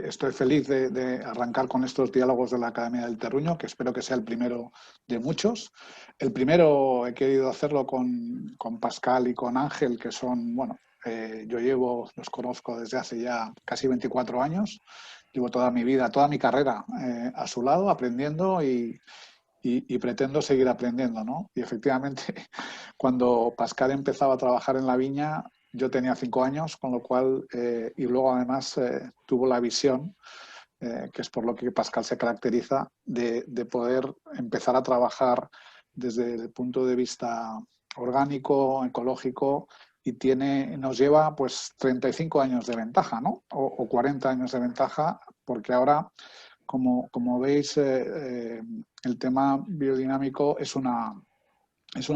estoy feliz de arrancar con estos diálogos de la Academia del Terruño, que espero que sea el primero de muchos. El primero he querido hacerlo con Pascal y con Ángel, que son, bueno, los conozco desde hace ya casi 24 años. Llevo toda mi vida, toda mi carrera a su lado, aprendiendo y pretendo seguir aprendiendo, ¿no? Y efectivamente, cuando Pascal empezaba a trabajar en la viña, yo tenía 5 años, con lo cual, y luego además tuvo la visión, que es por lo que Pascal se caracteriza, de poder empezar a trabajar desde el punto de vista orgánico, ecológico, y nos lleva pues 35 años de ventaja, ¿no? O 40 años de ventaja, porque ahora, como veis, el tema biodinámico es una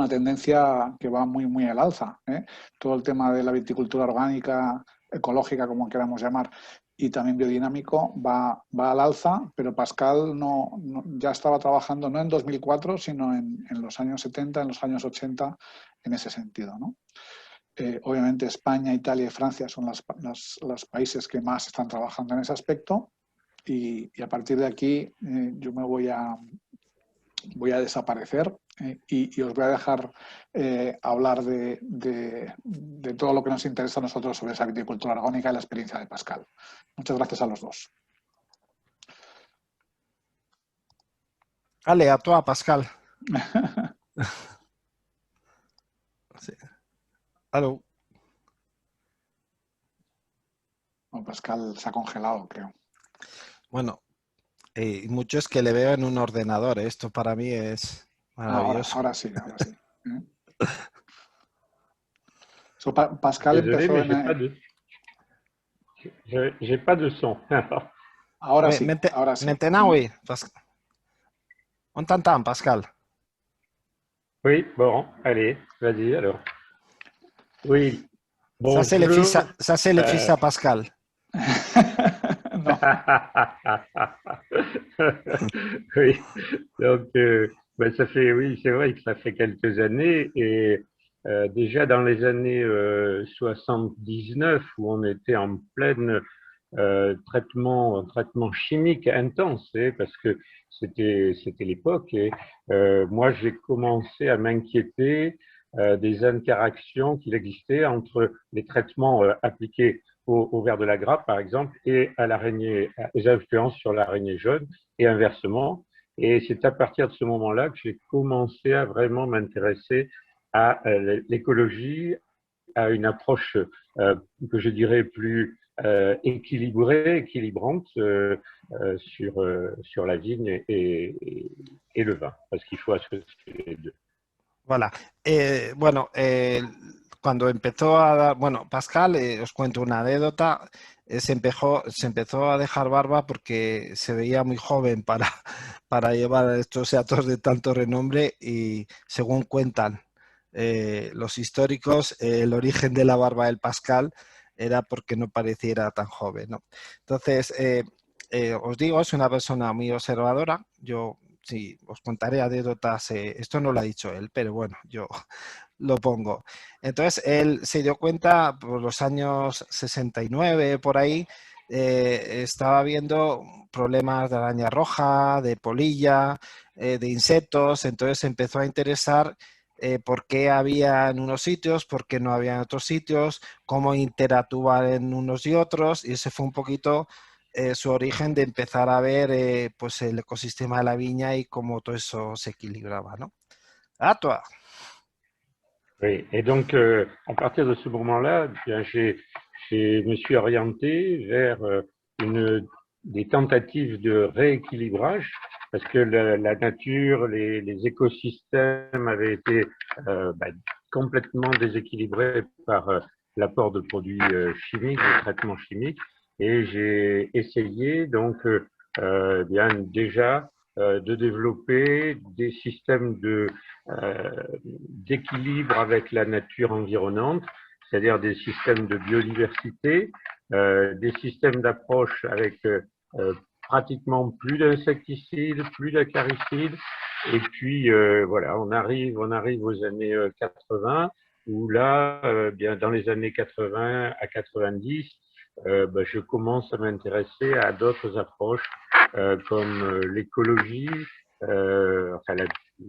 tendencia que va muy, muy al alza, ¿eh? Todo el tema de la viticultura orgánica, ecológica, como queramos llamar, y también biodinámico va al alza, pero Pascal ya estaba trabajando no en 2004, sino en los años 70, en los años 80, en ese sentido, ¿no? Obviamente España, Italia y Francia son los países que más están trabajando en ese aspecto, y a partir de aquí yo me voy a desaparecer y os voy a dejar hablar de todo lo que nos interesa a nosotros sobre esa viticultura orgánica y la experiencia de Pascal. Muchas gracias a los dos. Allez, à toi, Pascal. Sí. Allô. Bueno, Pascal se ha congelado, creo. Bueno, muchos que le veo en un ordenador. Esto para mí es maravilloso. Ahora sí. Pascal Désolé, empezó mais en... j'ai pas de son. Ahora sí. Maintenant, oui. On t'entend, Pascal. Oui, bon, allez, vas-y alors. Oui, Ça, c'est le bonjour. fils à Pascal. Non. Oui, donc oui, c'est vrai que ça fait quelques années et déjà dans les années 79 où on était en pleine traitement chimique intense, parce que c'était l'époque et moi j'ai commencé à m'inquiéter des interactions qu'il existait entre les traitements appliqués au ver de la grappe, par exemple, et à l'araignée, aux influences sur l'araignée jaune, et inversement. Et c'est à partir de ce moment-là que j'ai commencé à vraiment m'intéresser à l'écologie, à une approche que je dirais plus équilibrante sur la vigne et le vin, parce qu'il faut associer les deux. Voilà. Bueno, cuando empezó a dar, bueno, Pascal, os cuento una anécdota, se empezó a dejar barba porque se veía muy joven para llevar a estos actos de tanto renombre y según cuentan los históricos, el origen de la barba del Pascal era porque no pareciera tan joven, ¿no? Entonces, os digo, es una persona muy observadora. Yo sí, os contaré anécdotas. Esto no lo ha dicho él, pero bueno, yo lo pongo. Entonces, él se dio cuenta por los años 69, por ahí, estaba viendo problemas de araña roja, de polilla, de insectos. Entonces se empezó a interesar por qué había en unos sitios, por qué no había en otros sitios, cómo interactuar en unos y otros, y ese fue un poquito su origen de empezar a ver pues el ecosistema de la viña y cómo todo eso se equilibraba, ¿no? À toi. Oui, et donc à partir de ce moment-là, bien, je me suis orienté vers des tentatives de rééquilibrage parce que la nature, les écosystèmes avaient été complètement déséquilibrés par l'apport de produits chimiques, de traitements chimiques, et j'ai essayé donc bien déjà de développer des systèmes d'équilibre avec la nature environnante, c'est-à-dire des systèmes de biodiversité, des systèmes d'approche avec pratiquement plus d'insecticides, plus d'acaricides, et puis voilà, on arrive aux années 80, où là, bien dans les années 80 à 90, je commence à m'intéresser à d'autres approches comme l'écologie, enfin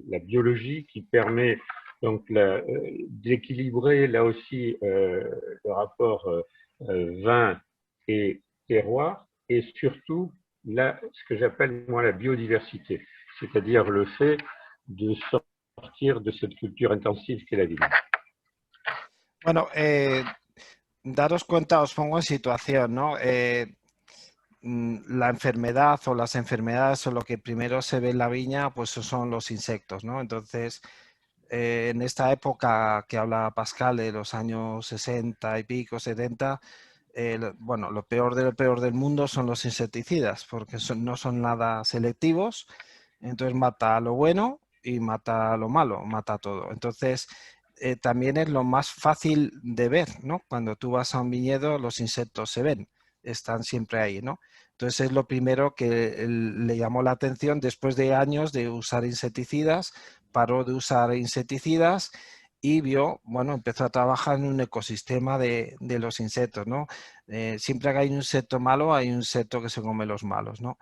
la biologie qui permet donc d'équilibrer là aussi le rapport vin et terroir et surtout là, ce que j'appelle moi la biodiversité, c'est-à-dire le fait de sortir de cette culture intensive qu'est la vigne. Bueno, daros cuenta, os pongo en situación, ¿no? La enfermedad o las enfermedades o lo que primero se ve en la viña, pues son los insectos, ¿no? Entonces, en esta época que habla Pascal de los años 60 y pico, 70, bueno, lo peor del mundo son los insecticidas, porque no son nada selectivos, entonces mata lo bueno y mata lo malo, mata todo. Entonces, también es lo más fácil de ver, ¿no? Cuando tú vas a un viñedo, los insectos se ven, están siempre ahí, ¿no? Entonces es lo primero que le llamó la atención después de años de usar insecticidas, paró de usar insecticidas y vio, bueno, empezó a trabajar en un ecosistema de los insectos, ¿no? Siempre que hay un insecto malo, hay un insecto que se come los malos, ¿no?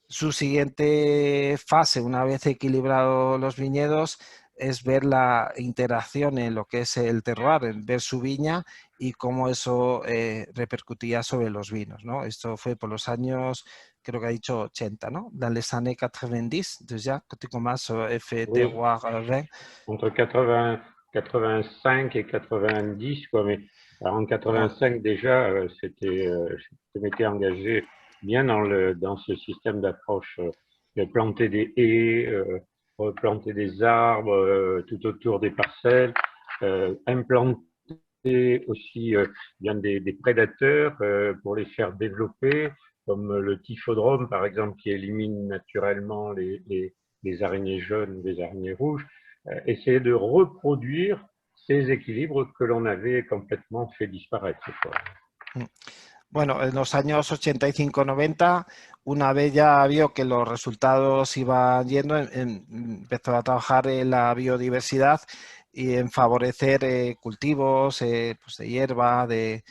Su siguiente fase, una vez equilibrados los viñedos, es ver la interacción en lo que es el terroir, en ver su viña y cómo eso repercutía sobre los vinos, ¿no? Esto fue por los años, creo que ha dicho 80, ¿no? Dans les années 90, déjà, quand tu commences fait Oui, terroir vin. entre 80, 85 et 90, quoi. Mais alors en 85 déjà, je m'étais engagé bien dans ce système d'approche, de planter des haies, replanter des arbres tout autour des parcelles, implanter aussi bien des prédateurs pour les faire développer, comme le typhodrome par exemple qui élimine naturellement les araignées jaunes, les araignées rouges. Essayer de reproduire ces équilibres que l'on avait complètement fait disparaître, quoi. Bueno, en los años 85-90, una vez ya vio que los resultados iban yendo, empezó a trabajar en la biodiversidad y en favorecer cultivos pues de hierba, de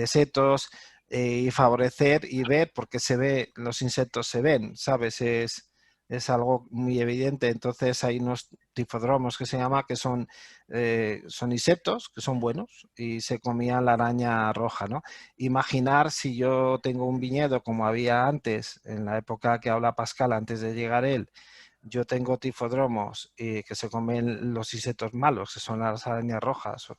setos, y favorecer y ver, porque se ve, los insectos se ven, ¿sabes? Es algo muy evidente. Entonces hay unos tifodromos que se llama, que son insectos, que son buenos, y se comían la araña roja, ¿no? Imaginar si yo tengo un viñedo como había antes, en la época que habla Pascal, antes de llegar él, yo tengo tifodromos que se comen los insectos malos, que son las arañas rojas,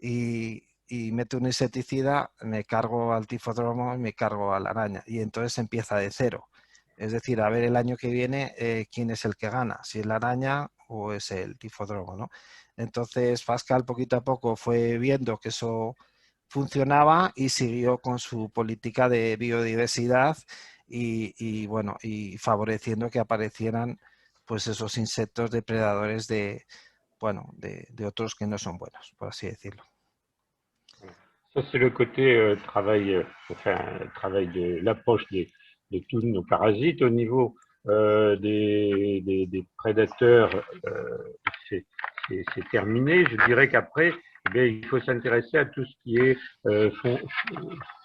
y meto un insecticida, me cargo al tifodromo y me cargo a la araña, y entonces empieza de cero. Es decir, a ver el año que viene quién es el que gana, si es la araña o es el tifodromo, ¿no? Entonces Pascal poquito a poco fue viendo que eso funcionaba y siguió con su política de biodiversidad y bueno, y favoreciendo que aparecieran pues esos insectos depredadores bueno, de otros que no son buenos, por así decirlo. Ça, c'est le côté travail de l'approche de tous nos parasites. Au niveau des prédateurs, c'est terminé. Je dirais qu'après, il faut s'intéresser à tout ce qui est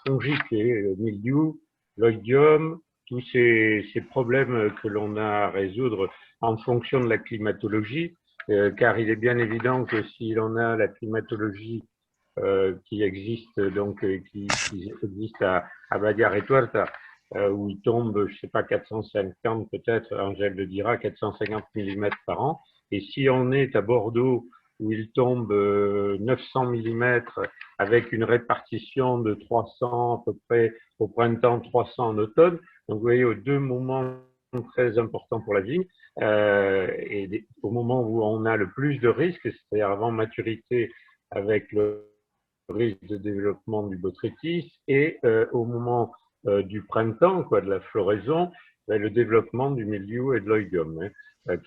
fongique, mildiou, l'oïdium, tous ces problèmes que l'on a à résoudre en fonction de la climatologie, car il est bien évident que si l'on a la climatologie qui existe qui existe à Badia et Tuerta, où il tombe, je sais pas, 450 peut-être, Angèle le dira, 450 mm par an. Et si on est à Bordeaux, où il tombe 900 mm avec une répartition de 300 à peu près au printemps, 300 en automne, donc vous voyez, aux deux moments très importants pour la vigne, et au moment où on a le plus de risques, c'est-à-dire avant maturité avec le risque de développement du botrytis et au moment du printemps, quoi, de la floraison, le développement du mildiou et de l'oïdium,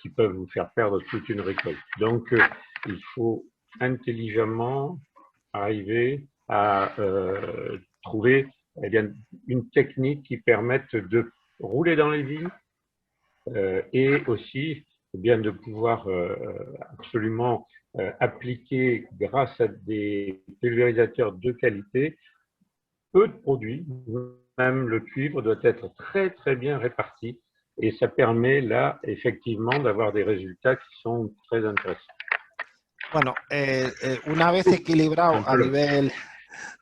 qui peuvent vous faire perdre toute une récolte. Donc, il faut intelligemment arriver à trouver une technique qui permette de rouler dans les vignes et aussi de pouvoir absolument appliquer grâce à des pulvérisateurs de qualité peu de produits, même le cuivre doit être très très bien réparti et ça permet là effectivement d'avoir des résultats qui sont très intéressants. Bueno, una vez equilibrado Un a peu. nivel...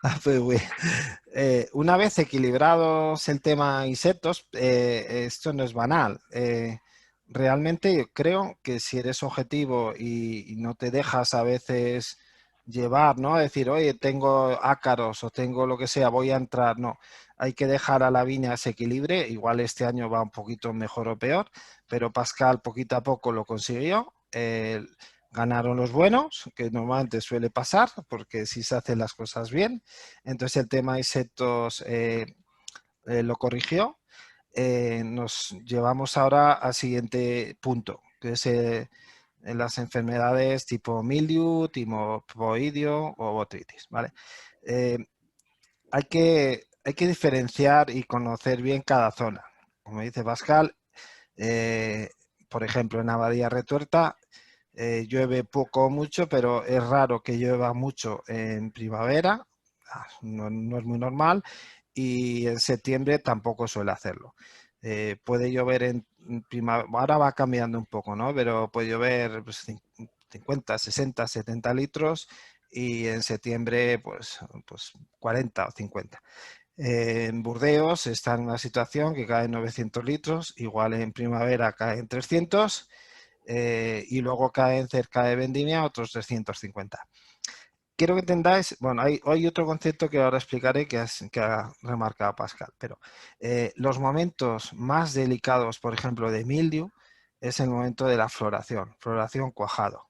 Ah, pues, güey. Una vez equilibrados el tema insectos, esto no es banal. Realmente yo creo que si eres objetivo y no te dejas a veces llevar, ¿no? Decir, oye, tengo ácaros o tengo lo que sea, voy a entrar. No, hay que dejar a la viña ese equilibrio. Igual este año va un poquito mejor o peor, pero Pascal poquito a poco lo consiguió. Ganaron los buenos, que normalmente suele pasar, porque si se hacen las cosas bien. Entonces el tema de insectos lo corrigió. Nos llevamos ahora al siguiente punto, que es en las enfermedades tipo mildew, timopoidio o botrytis, ¿vale? Hay que diferenciar y conocer bien cada zona. Como dice Pascal, por ejemplo, en Abadía Retuerta llueve poco o mucho, pero es raro que llueva mucho en primavera, no es muy normal, y en septiembre tampoco suele hacerlo. Puede llover en primavera, ahora va cambiando un poco, ¿no? Pero puede llover pues, 50, 60, 70 litros y en septiembre pues 40 o 50. En Burdeos está en una situación que cae en 900 litros, igual en primavera cae en 300 y luego caen cerca de Vendimia otros 350. Quiero que entendáis, bueno, hay otro concepto que ahora explicaré que ha remarcado Pascal, pero los momentos más delicados, por ejemplo, de mildew, es el momento de la floración cuajado.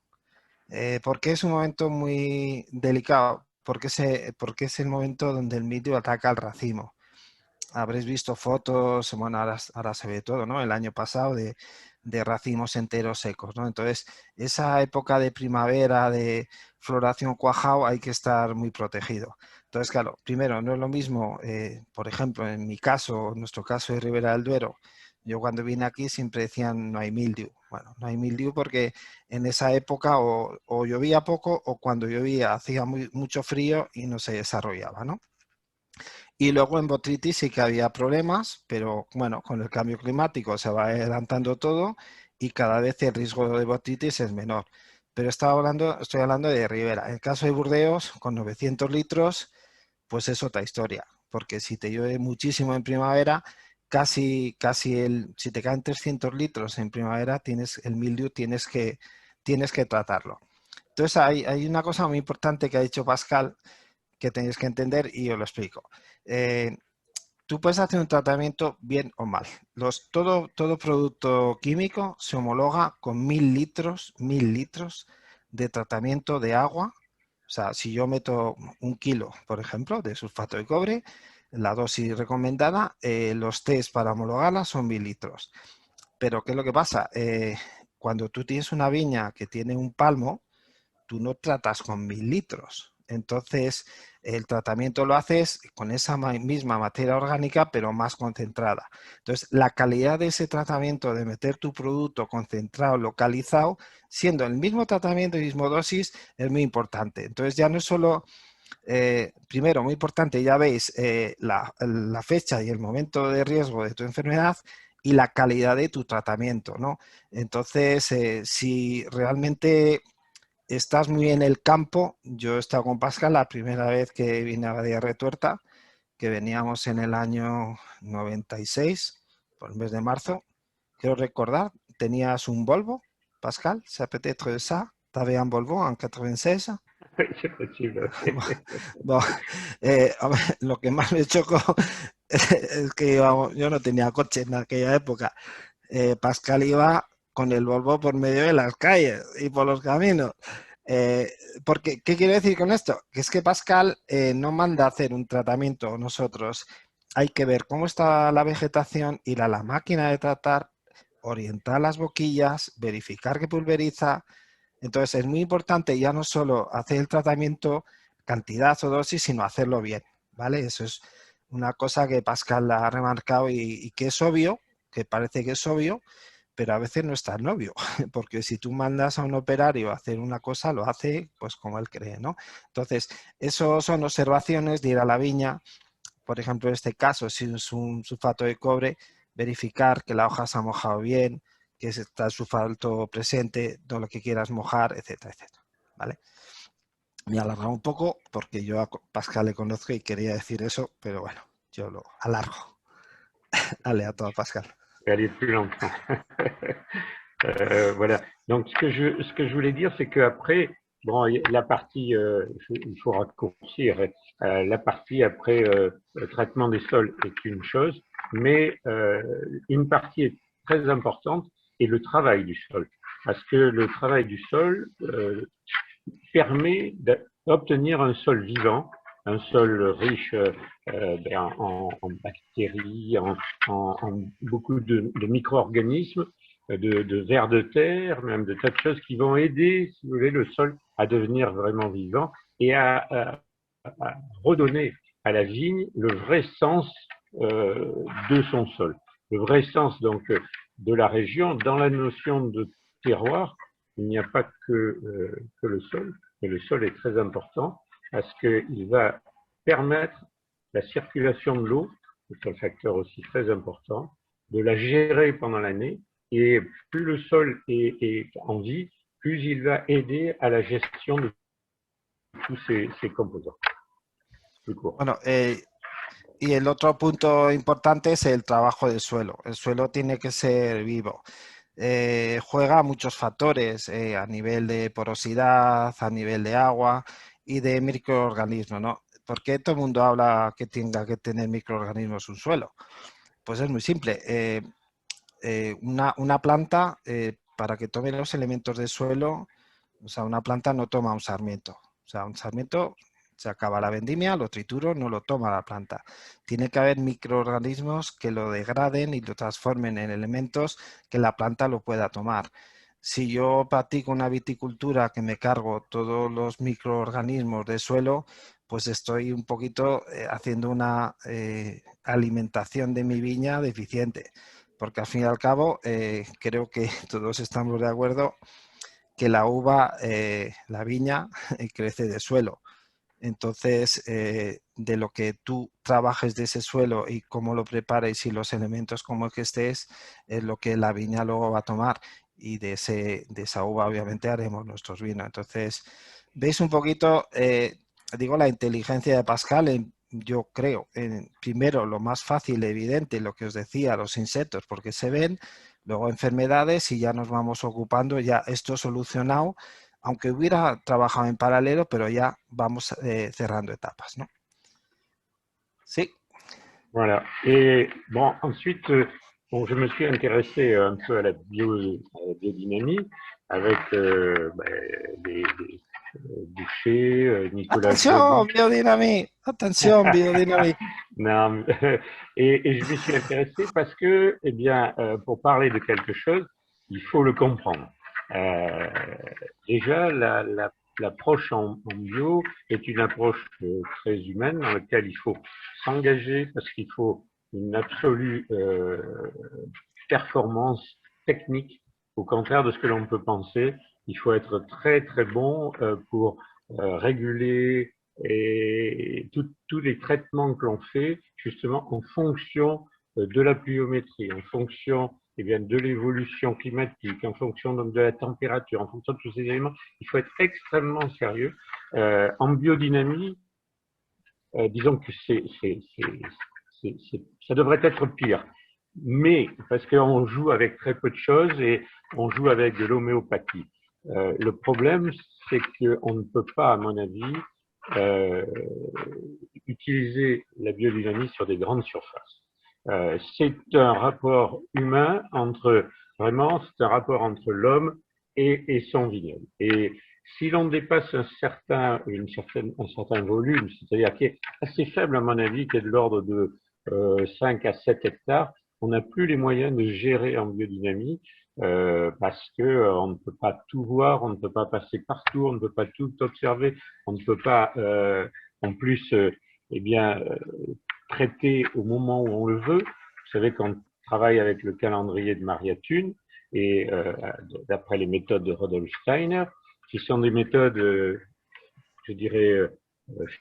¿Por qué es un momento muy delicado? Porque es el momento donde el mildew ataca al racimo. Habréis visto fotos, bueno, ahora se ve todo, ¿no? El año pasado de racimos enteros secos, ¿no? Entonces, esa época de primavera, de floración cuajado, hay que estar muy protegido. Entonces, claro, primero, no es lo mismo, por ejemplo, en mi caso, en nuestro caso de Ribera del Duero, yo cuando vine aquí siempre decían no hay mildew. Bueno, no hay mildew porque en esa época o llovía poco o cuando llovía hacía mucho frío y no se desarrollaba, ¿no? Y luego en botrytis sí que había problemas, pero bueno, con el cambio climático se va adelantando todo y cada vez el riesgo de botrytis es menor. Pero estoy hablando de Ribera. En el caso de Burdeos, con 900 litros, pues es otra historia, porque si te llueve muchísimo en primavera, si te caen 300 litros en primavera, el mildew tienes que tratarlo. Entonces hay una cosa muy importante que ha dicho Pascal que tenéis que entender y os lo explico. Tú puedes hacer un tratamiento bien o mal. Todo producto químico se homologa con 1000 litros de tratamiento de agua. O sea, si yo meto 1 kilo, por ejemplo, de sulfato de cobre, la dosis recomendada, los test para homologarla son 1000 litros. Pero, ¿qué es lo que pasa? Cuando tú tienes una viña que tiene un palmo, tú no tratas con 1000 litros. Entonces, el tratamiento lo haces con esa misma materia orgánica, pero más concentrada. Entonces, la calidad de ese tratamiento, de meter tu producto concentrado, localizado, siendo el mismo tratamiento y mismo dosis, es muy importante. Entonces, ya no es solo, primero, muy importante, ya veis la fecha y el momento de riesgo de tu enfermedad y la calidad de tu tratamiento, ¿no? Entonces, si realmente estás muy en el campo. Yo he estado con Pascal la primera vez que vine a Badía Retuerta, que veníamos en el año 96, por el mes de marzo. Quiero recordar, tenías un Volvo, Pascal, c'est peut-être ça? T'avais un Volvo en 96? Oui, c'est possible. Bon, lo que más me chocó es que yo no tenía coche en aquella época. Pascal iba con el Volvo por medio de las calles y por los caminos. Eh, porque, ¿qué quiero decir con esto? Que es que Pascal no manda a hacer un tratamiento nosotros. Hay que ver cómo está la vegetación, ir a la máquina de tratar, orientar las boquillas, verificar que pulveriza. Entonces es muy importante ya no solo hacer el tratamiento, cantidad o dosis, sino hacerlo bien, ¿vale? Eso es una cosa que Pascal ha remarcado y que es obvio, que parece que es obvio, pero a veces no es tan obvio, porque si tú mandas a un operario a hacer una cosa, lo hace pues como él cree, ¿no? Entonces, eso son observaciones de ir a la viña, por ejemplo, en este caso, si es un sulfato de cobre, verificar que la hoja se ha mojado bien, que está el sulfato presente, todo lo que quieras mojar, etcétera, etcétera. ¿Vale? Me he alargado un poco porque yo a Pascal le conozco y quería decir eso, pero bueno, yo lo alargo. Aleatorio, Pascal. Aller plus longtemps. Voilà. Donc, ce que je voulais dire, c'est qu'après, bon, la partie, il faut raccourcir, la partie après le traitement des sols est une chose, mais une partie est très importante est le travail du sol. Parce que le travail du sol permet d'obtenir un sol vivant, un sol riche en bactéries, en beaucoup de micro-organismes, de vers de terre, même de tas de choses qui vont aider, si vous voulez, le sol à devenir vraiment vivant et à redonner à la vigne le vrai sens de son sol. Le vrai sens donc de la région. Dans la notion de terroir, il n'y a pas que le sol, mais le sol est très important parce qu'il va permettre la circulation de l'eau, c'est un facteur aussi très important, de la gérer pendant l'année, et plus le sol est en vie, plus il va aider à la gestion de tous ces composants. Bueno, y el otro punto importante es el trabajo del suelo. El suelo tiene que ser vivo. Juega muchos factores a nivel de porosidad, a nivel de agua y de microorganismos, ¿no? ¿Por qué todo el mundo habla que tenga que tener microorganismos un suelo? Pues es muy simple. Una planta, para que tome los elementos del suelo, o sea, una planta no toma un sarmiento. O sea, un sarmiento se acaba la vendimia, lo trituro, no lo toma la planta. Tiene que haber microorganismos que lo degraden y lo transformen en elementos que la planta lo pueda tomar. Si yo practico una viticultura que me cargo todos los microorganismos del suelo, pues estoy un poquito haciendo una alimentación de mi viña deficiente. Porque al fin y al cabo creo que todos estamos de acuerdo que la uva, la viña, crece de suelo. Entonces, de lo que tú trabajes de ese suelo y cómo lo prepares y los elementos como que estés, es lo que la viña luego va a tomar. Y de esa uva obviamente haremos nuestros vinos. Entonces, veis un poquito, digo, la inteligencia de Pascal yo creo, primero lo más fácil, evidente, lo que os decía, los insectos, porque se ven, luego enfermedades y ya nos vamos ocupando, ya esto solucionado, aunque hubiera trabajado en paralelo, pero ya vamos cerrando etapas, ¿no? Sí. Voilà. Et bon, ensuite, bon, je me suis intéressé un peu à la biodynamie avec des Boucher, Nicolas Attention, biodynamie! Attention, biodynamie! Non, et je m'y suis intéressé parce que, eh bien, pour parler de quelque chose, il faut le comprendre. Déjà, l'approche en bio est une approche très humaine dans laquelle il faut s'engager parce qu'il faut une absolue performance technique, au contraire de ce que l'on peut penser. Il faut être très très bon pour réguler et tous les traitements que l'on fait justement en fonction de la pluviométrie, en fonction de l'évolution climatique, en fonction donc, de la température, en fonction de tous ces éléments. Il faut être extrêmement sérieux. En biodynamie, disons que ça devrait être pire. Mais parce qu'on joue avec très peu de choses et on joue avec de l'homéopathie. Le problème, c'est qu'on ne peut pas, à mon avis, utiliser la biodynamie sur des grandes surfaces. C'est un rapport humain c'est un rapport entre l'homme et son vignoble. Et si l'on dépasse un certain volume, c'est-à-dire qui est assez faible à mon avis, qui est de l'ordre de 5 à 7 hectares, on n'a plus les moyens de gérer en biodynamie parce que on ne peut pas tout voir, on ne peut pas passer partout, on ne peut pas tout observer, on ne peut pas en plus traiter au moment où on le veut. Vous savez qu'on travaille avec le calendrier de Maria Thun et d'après les méthodes de Rudolf Steiner, qui sont des méthodes, je dirais,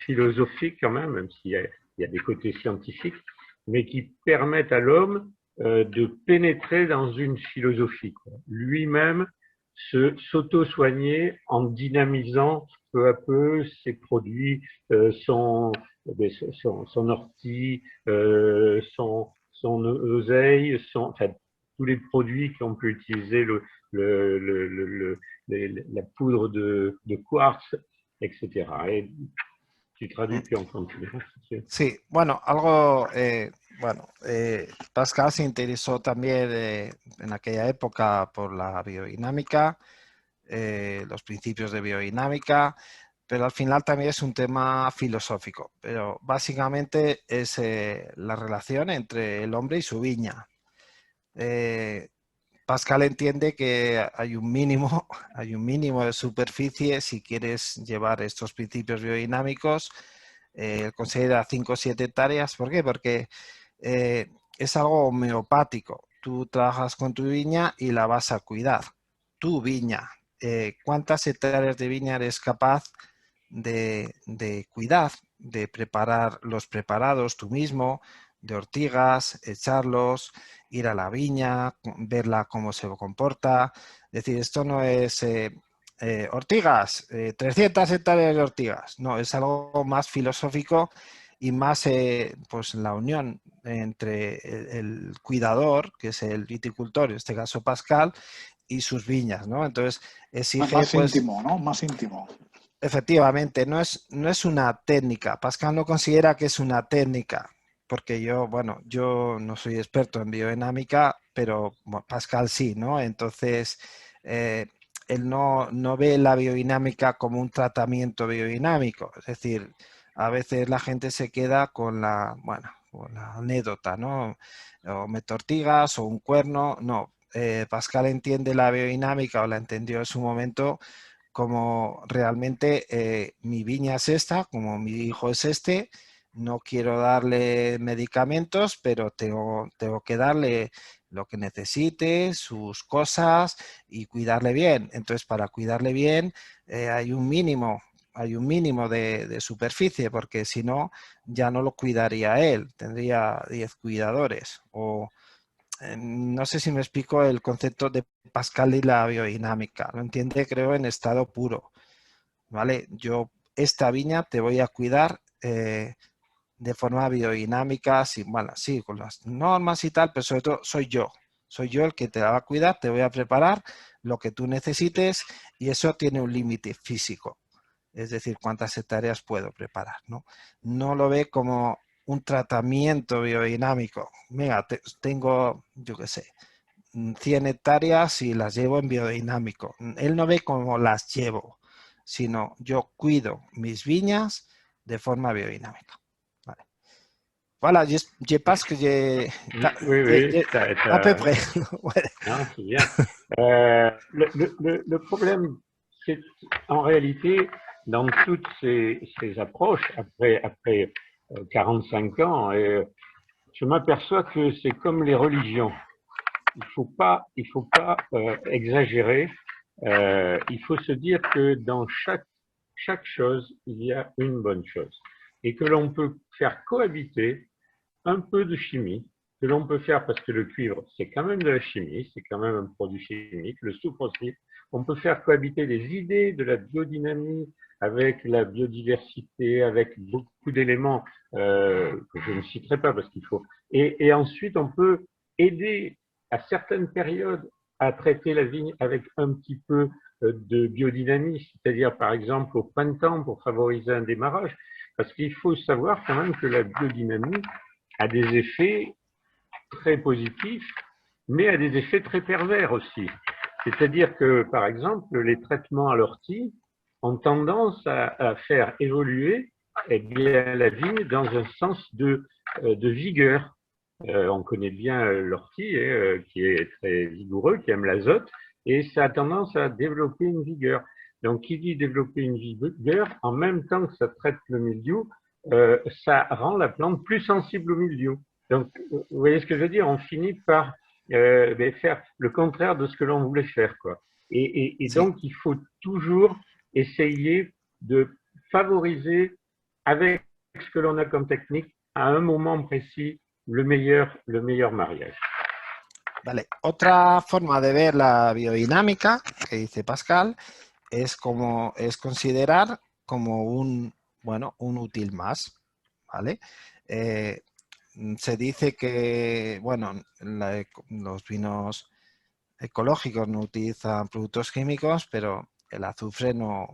philosophiques quand même s'il y a il y a des côtés scientifiques, mais qui permettent à l'homme de pénétrer dans une philosophie, lui-même s'auto-soigner en dynamisant peu à peu ses produits, son ortie, son oseille, enfin, tous les produits qu'on peut utiliser, la poudre de quartz, etc. Et tu traduis puis en continu. Sí, bueno, algo, Pascal se interesó también en aquella época por la biodinámica, los principios de biodinámica, pero al final también es un tema filosófico, pero básicamente es la relación entre el hombre y su viña. Pascal entiende que hay un mínimo, hay un mínimo de superficie si quieres llevar estos principios biodinámicos. Considera 5 o 7 hectáreas. ¿Por qué? Porque es algo homeopático. Tú trabajas con tu viña y la vas a cuidar. Tu viña. ¿Cuántas hectáreas de viña eres capaz de cuidar? De preparar los preparados tú mismo, de ortigas, echarlos, ir a la viña, verla cómo se comporta. Es decir, esto no es ortigas, 300 hectáreas de ortigas. No, es algo más filosófico y más pues la unión entre el cuidador, que es el viticultor, en este caso Pascal, y sus viñas, ¿no? Entonces exige Más pues, íntimo, ¿no? Más íntimo. efectivamente, no es una técnica. Pascal no considera que es una técnica, porque yo no soy experto en biodinámica, pero Pascal sí, ¿no? Entonces, él no ve la biodinámica como un tratamiento biodinámico. Es decir, a veces la gente se queda con con la anécdota, ¿no? O meto ortigas o un cuerno. No, Pascal entiende la biodinámica o la entendió en su momento como realmente mi viña es esta, como mi hijo es este, no quiero darle medicamentos, pero tengo que darle lo que necesite, sus cosas y cuidarle bien. Entonces, para cuidarle bien hay un mínimo de superficie, porque si no, ya no lo cuidaría él, tendría 10 cuidadores o no sé si me explico el concepto de Pascal y la biodinámica. Lo entiende, creo, en estado puro. ¿Vale? Yo, esta viña te voy a cuidar de forma biodinámica, sí, bueno, sí, con las normas y tal, pero sobre todo soy yo. Soy yo el que te la va a cuidar, te voy a preparar lo que tú necesites y eso tiene un límite físico. Es decir, cuántas hectáreas puedo preparar, ¿no? No lo ve como un tratamiento biodinámico. Mira, tengo, yo qué sé, 100 hectáreas y las llevo en biodinámico. Él no ve cómo las llevo, sino yo cuido mis viñas de forma biodinámica. Vale. Voilà, je pense que Oui, à peu près. Ouais. Non, c'est bien. Le problème, c'est en réalité, dans toutes ces approches, après 45 ans, je m'aperçois que c'est comme les religions. Il faut pas exagérer. Il faut se dire que dans chaque chose, il y a une bonne chose. Et que l'on peut faire cohabiter un peu de chimie, que l'on peut faire parce que le cuivre, c'est quand même de la chimie, c'est quand même un produit chimique, le soufre aussi. On peut faire cohabiter les idées de la biodynamie avec la biodiversité, avec beaucoup d'éléments que je ne citerai pas parce qu'il faut. Et ensuite, on peut aider à certaines périodes à traiter la vigne avec un petit peu de biodynamie, c'est-à-dire par exemple au printemps pour favoriser un démarrage, parce qu'il faut savoir quand même que la biodynamie a des effets très positifs, mais a des effets très pervers aussi. C'est-à-dire que, par exemple, les traitements à l'ortie ont tendance à faire évoluer la vigne dans un sens de vigueur. On connaît bien l'ortie, qui est très vigoureux, qui aime l'azote, et ça a tendance à développer une vigueur. Donc, qui dit développer une vigueur, en même temps que ça traite le mildiou, ça rend la plante plus sensible au mildiou. Donc, vous voyez ce que je veux dire? On finit par faire le contraire de ce que l'on voulait faire, quoi. Et donc, il faut toujours essayer de favoriser, avec ce que l'on a comme technique, à un moment précis le meilleur mariage. Vale. Otra forma de ver la biodinámica que dice Pascal es considerar como un, bueno, un útil más, ¿vale? Se dice que, bueno, los vinos ecológicos no utilizan productos químicos, pero el azufre no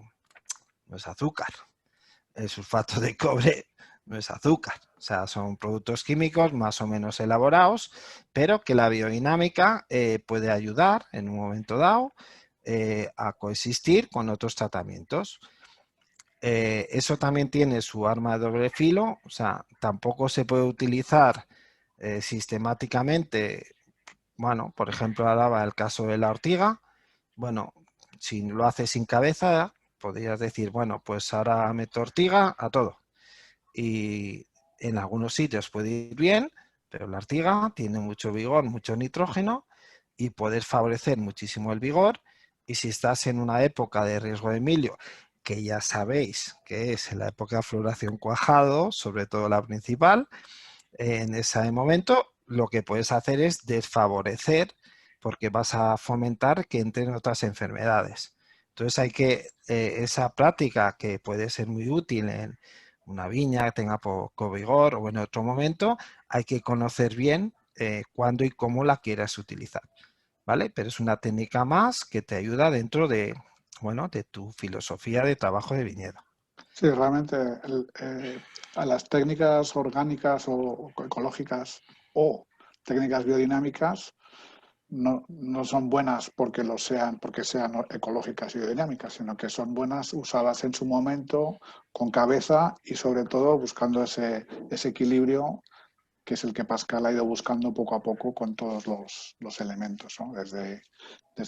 es azúcar. El sulfato de cobre no es azúcar. O sea, son productos químicos más o menos elaborados, pero que la biodinámica puede ayudar en un momento dado a coexistir con otros tratamientos. Eso también tiene su arma de doble filo, o sea, tampoco se puede utilizar sistemáticamente. Bueno, por ejemplo, hablaba el caso de la ortiga. Bueno, si lo haces sin cabeza, podrías decir, bueno, pues ahora meto ortiga a todo. Y en algunos sitios puede ir bien, pero la ortiga tiene mucho vigor, mucho nitrógeno y puedes favorecer muchísimo el vigor. Y si estás en una época de riesgo de milio, que ya sabéis que es en la época de floración cuajado, sobre todo la principal, en ese momento lo que puedes hacer es desfavorecer porque vas a fomentar que entren otras enfermedades. Entonces hay que, esa práctica que puede ser muy útil en una viña que tenga poco vigor o en otro momento, hay que conocer bien cuándo y cómo la quieras utilizar, ¿vale? Pero es una técnica más que te ayuda dentro de, bueno, de tu filosofía de trabajo de viñedo. Sí, realmente a las técnicas orgánicas o ecológicas o técnicas biodinámicas no son buenas porque sean ecológicas y biodinámicas, sino que son buenas usadas en su momento, con cabeza y sobre todo buscando ese equilibrio que es el que Pascal ha ido buscando poco a poco con todos los elementos, ¿no? Desde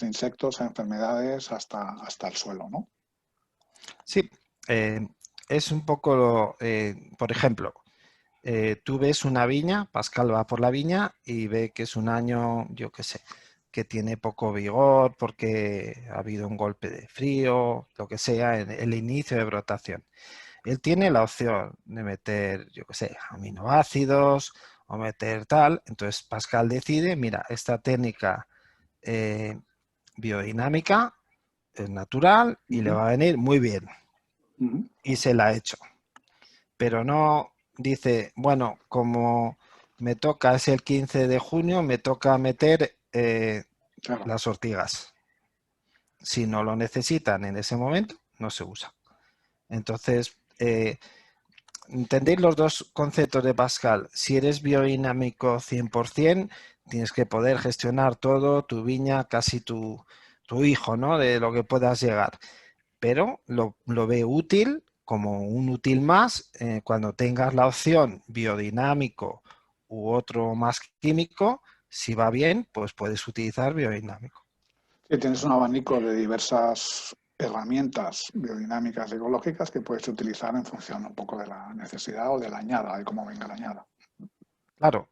insectos a enfermedades hasta el suelo, ¿no? Sí, es un poco, por ejemplo, tú ves una viña, Pascal va por la viña y ve que es un año, yo qué sé, que tiene poco vigor porque ha habido un golpe de frío, lo que sea, en el inicio de brotación. Él tiene la opción de meter, yo qué sé, aminoácidos o meter tal. Entonces Pascal decide, mira, esta técnica biodinámica es natural y le va a venir muy bien. Y se la ha hecho. Pero no dice, bueno, como me toca, es el 15 de junio, me toca meter Claro. las ortigas. Si no lo necesitan en ese momento, no se usa. Entonces, entendéis los dos conceptos de Pascal. Si eres biodinámico 100%, tienes que poder gestionar todo, tu viña, casi tu hijo, ¿no? De lo que puedas llegar. Pero lo ve útil como un útil más cuando tengas la opción biodinámico u otro más químico. Si va bien, pues puedes utilizar biodinámico. Sí, tienes un abanico de diversas herramientas biodinámicas y ecológicas que puedes utilizar en función un poco de la necesidad o de la añada, de cómo venga la añada. Claro,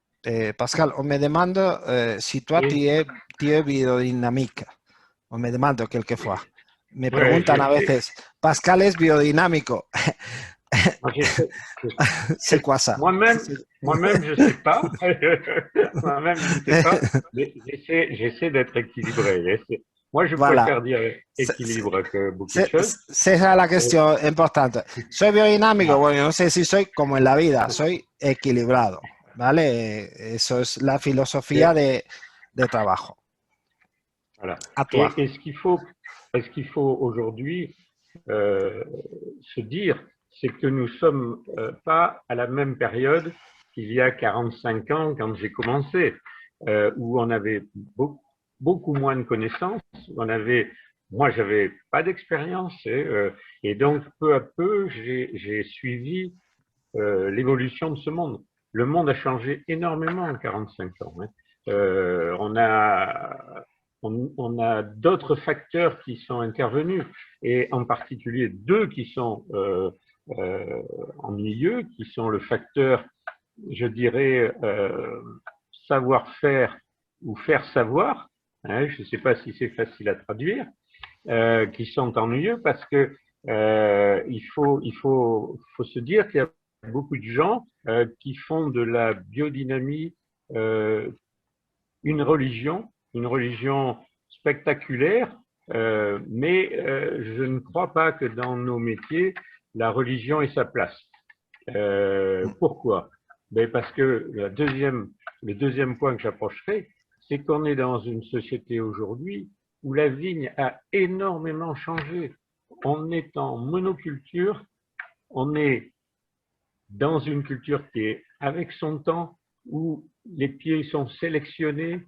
Pascal, on me demande si toi tu es biodynamique. On me demande quelquefois. Me preguntan a veces, Pascal es biodinámico. C'est quoi ça? Moi-même, je sais pas. Moi-même, je sais pas. Mais j'essaie d'être équilibré. Moi, je Voilà. préfère dire équilibre que beaucoup de choses. Esa es la cuestión importante. ¿Soy biodinámico? Bueno, no sé si soy como en la vida, soy equilibrado, ¿vale? Eso es la filosofía de trabajo. Voilà. À toi. Et ce qu'il faut aujourd'hui se dire, c'est que nous sommes pas à la même période qu'il y a 45 ans quand j'ai commencé, où on avait beaucoup moins de connaissances, moi j'avais pas d'expérience et donc peu à peu j'ai suivi l'évolution de ce monde. Le monde a changé énormément en 45 ans. Hein. On a d'autres facteurs qui sont intervenus, et en particulier deux qui sont en milieu, qui sont le facteur, je dirais, savoir-faire ou faire savoir, hein, je ne sais pas si c'est facile à traduire, qui sont ennuyeux parce que il faut se dire qu'il y a beaucoup de gens qui font de la biodynamie une religion spectaculaire, mais je ne crois pas que dans nos métiers, la religion ait sa place. Pourquoi? Ben parce que le deuxième point que j'approcherai, c'est qu'on est dans une société aujourd'hui où la vigne a énormément changé. On est en monoculture, on est dans une culture qui est avec son temps, où les pieds sont sélectionnés,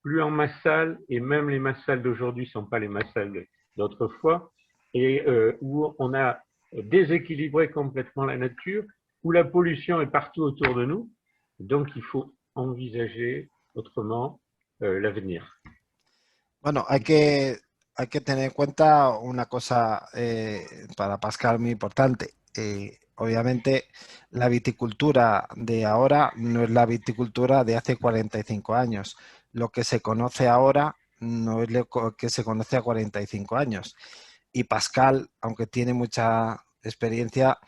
plus en massal, et même les massales d'aujourd'hui ne sont pas les massales d'autrefois, et où on a déséquilibré complètement la nature, où la pollution est partout autour de nous. Donc, il faut envisager autrement l'avenir. Bueno, hay que tener en cuenta una cosa para Pascal muy importante. Obviamente, la viticultura de ahora no es la viticultura de hace 45 años. Lo que se conoce ahora no es lo que se conoce a 45 años. Y Pascal, aunque tiene mucha experiencia,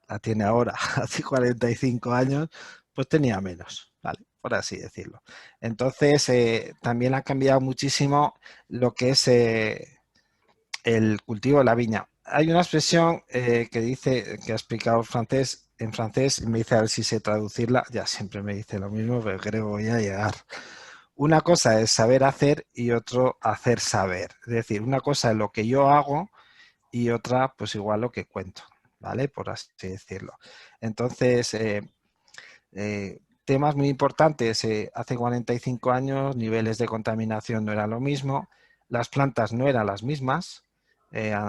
la tiene ahora. Hace 45 años, pues tenía menos, ¿vale? Por así decirlo. Entonces, también ha cambiado muchísimo lo que es el cultivo de la viña. Hay una expresión que dice, que ha explicado en francés, y me dice a ver si sé traducirla, ya siempre me dice lo mismo, pero creo que voy a llegar. Una cosa es saber hacer y otro hacer saber. Es decir, una cosa es lo que yo hago y otra, pues igual lo que cuento, ¿vale? Por así decirlo. Entonces, temas muy importantes, hace 45 años niveles de contaminación no eran lo mismo, las plantas no eran las mismas,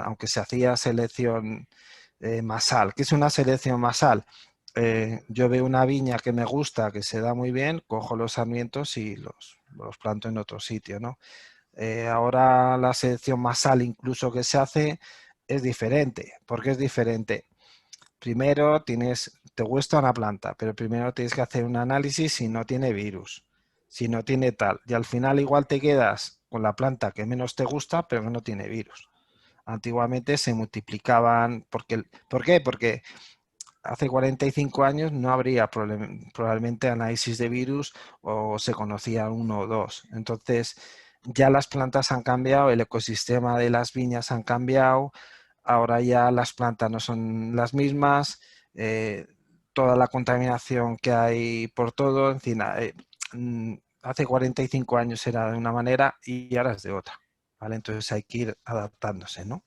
aunque se hacía selección masal. ¿Qué es una selección masal? Yo veo una viña que me gusta, que se da muy bien, cojo los sarmientos y los planto en otro sitio, ¿no? Ahora la selección masal incluso que se hace es diferente. ¿Por qué es diferente? Primero te gusta una planta, pero primero tienes que hacer un análisis si no tiene virus, si no tiene tal. Y al final igual te quedas con la planta que menos te gusta, pero que no tiene virus. Antiguamente se multiplicaban. ¿Por qué? Porque hace 45 años no habría probablemente análisis de virus o se conocía uno o dos. Entonces ya las plantas han cambiado, el ecosistema de las viñas han cambiado. Ahora ya las plantas no son las mismas, toda la contaminación que hay por todo, en fin, hace 45 años era de una manera y ahora es de otra, ¿vale? Entonces hay que ir adaptándose, ¿no?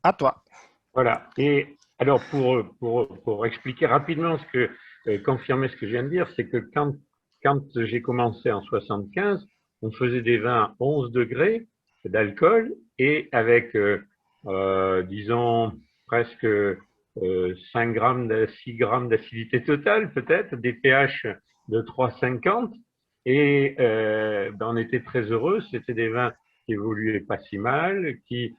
À toi. Voilà. Et alors, pour expliquer rapidement confirmer ce que je viens de dire, c'est que quand j'ai commencé en 75, on faisait des vins à 11 degrés d'alcool et avec disons, presque 5 grammes, 6 grammes d'acidité totale, peut-être, des pH de 3,50. Et on était très heureux. C'était des vins qui évoluaient pas si mal, qu'il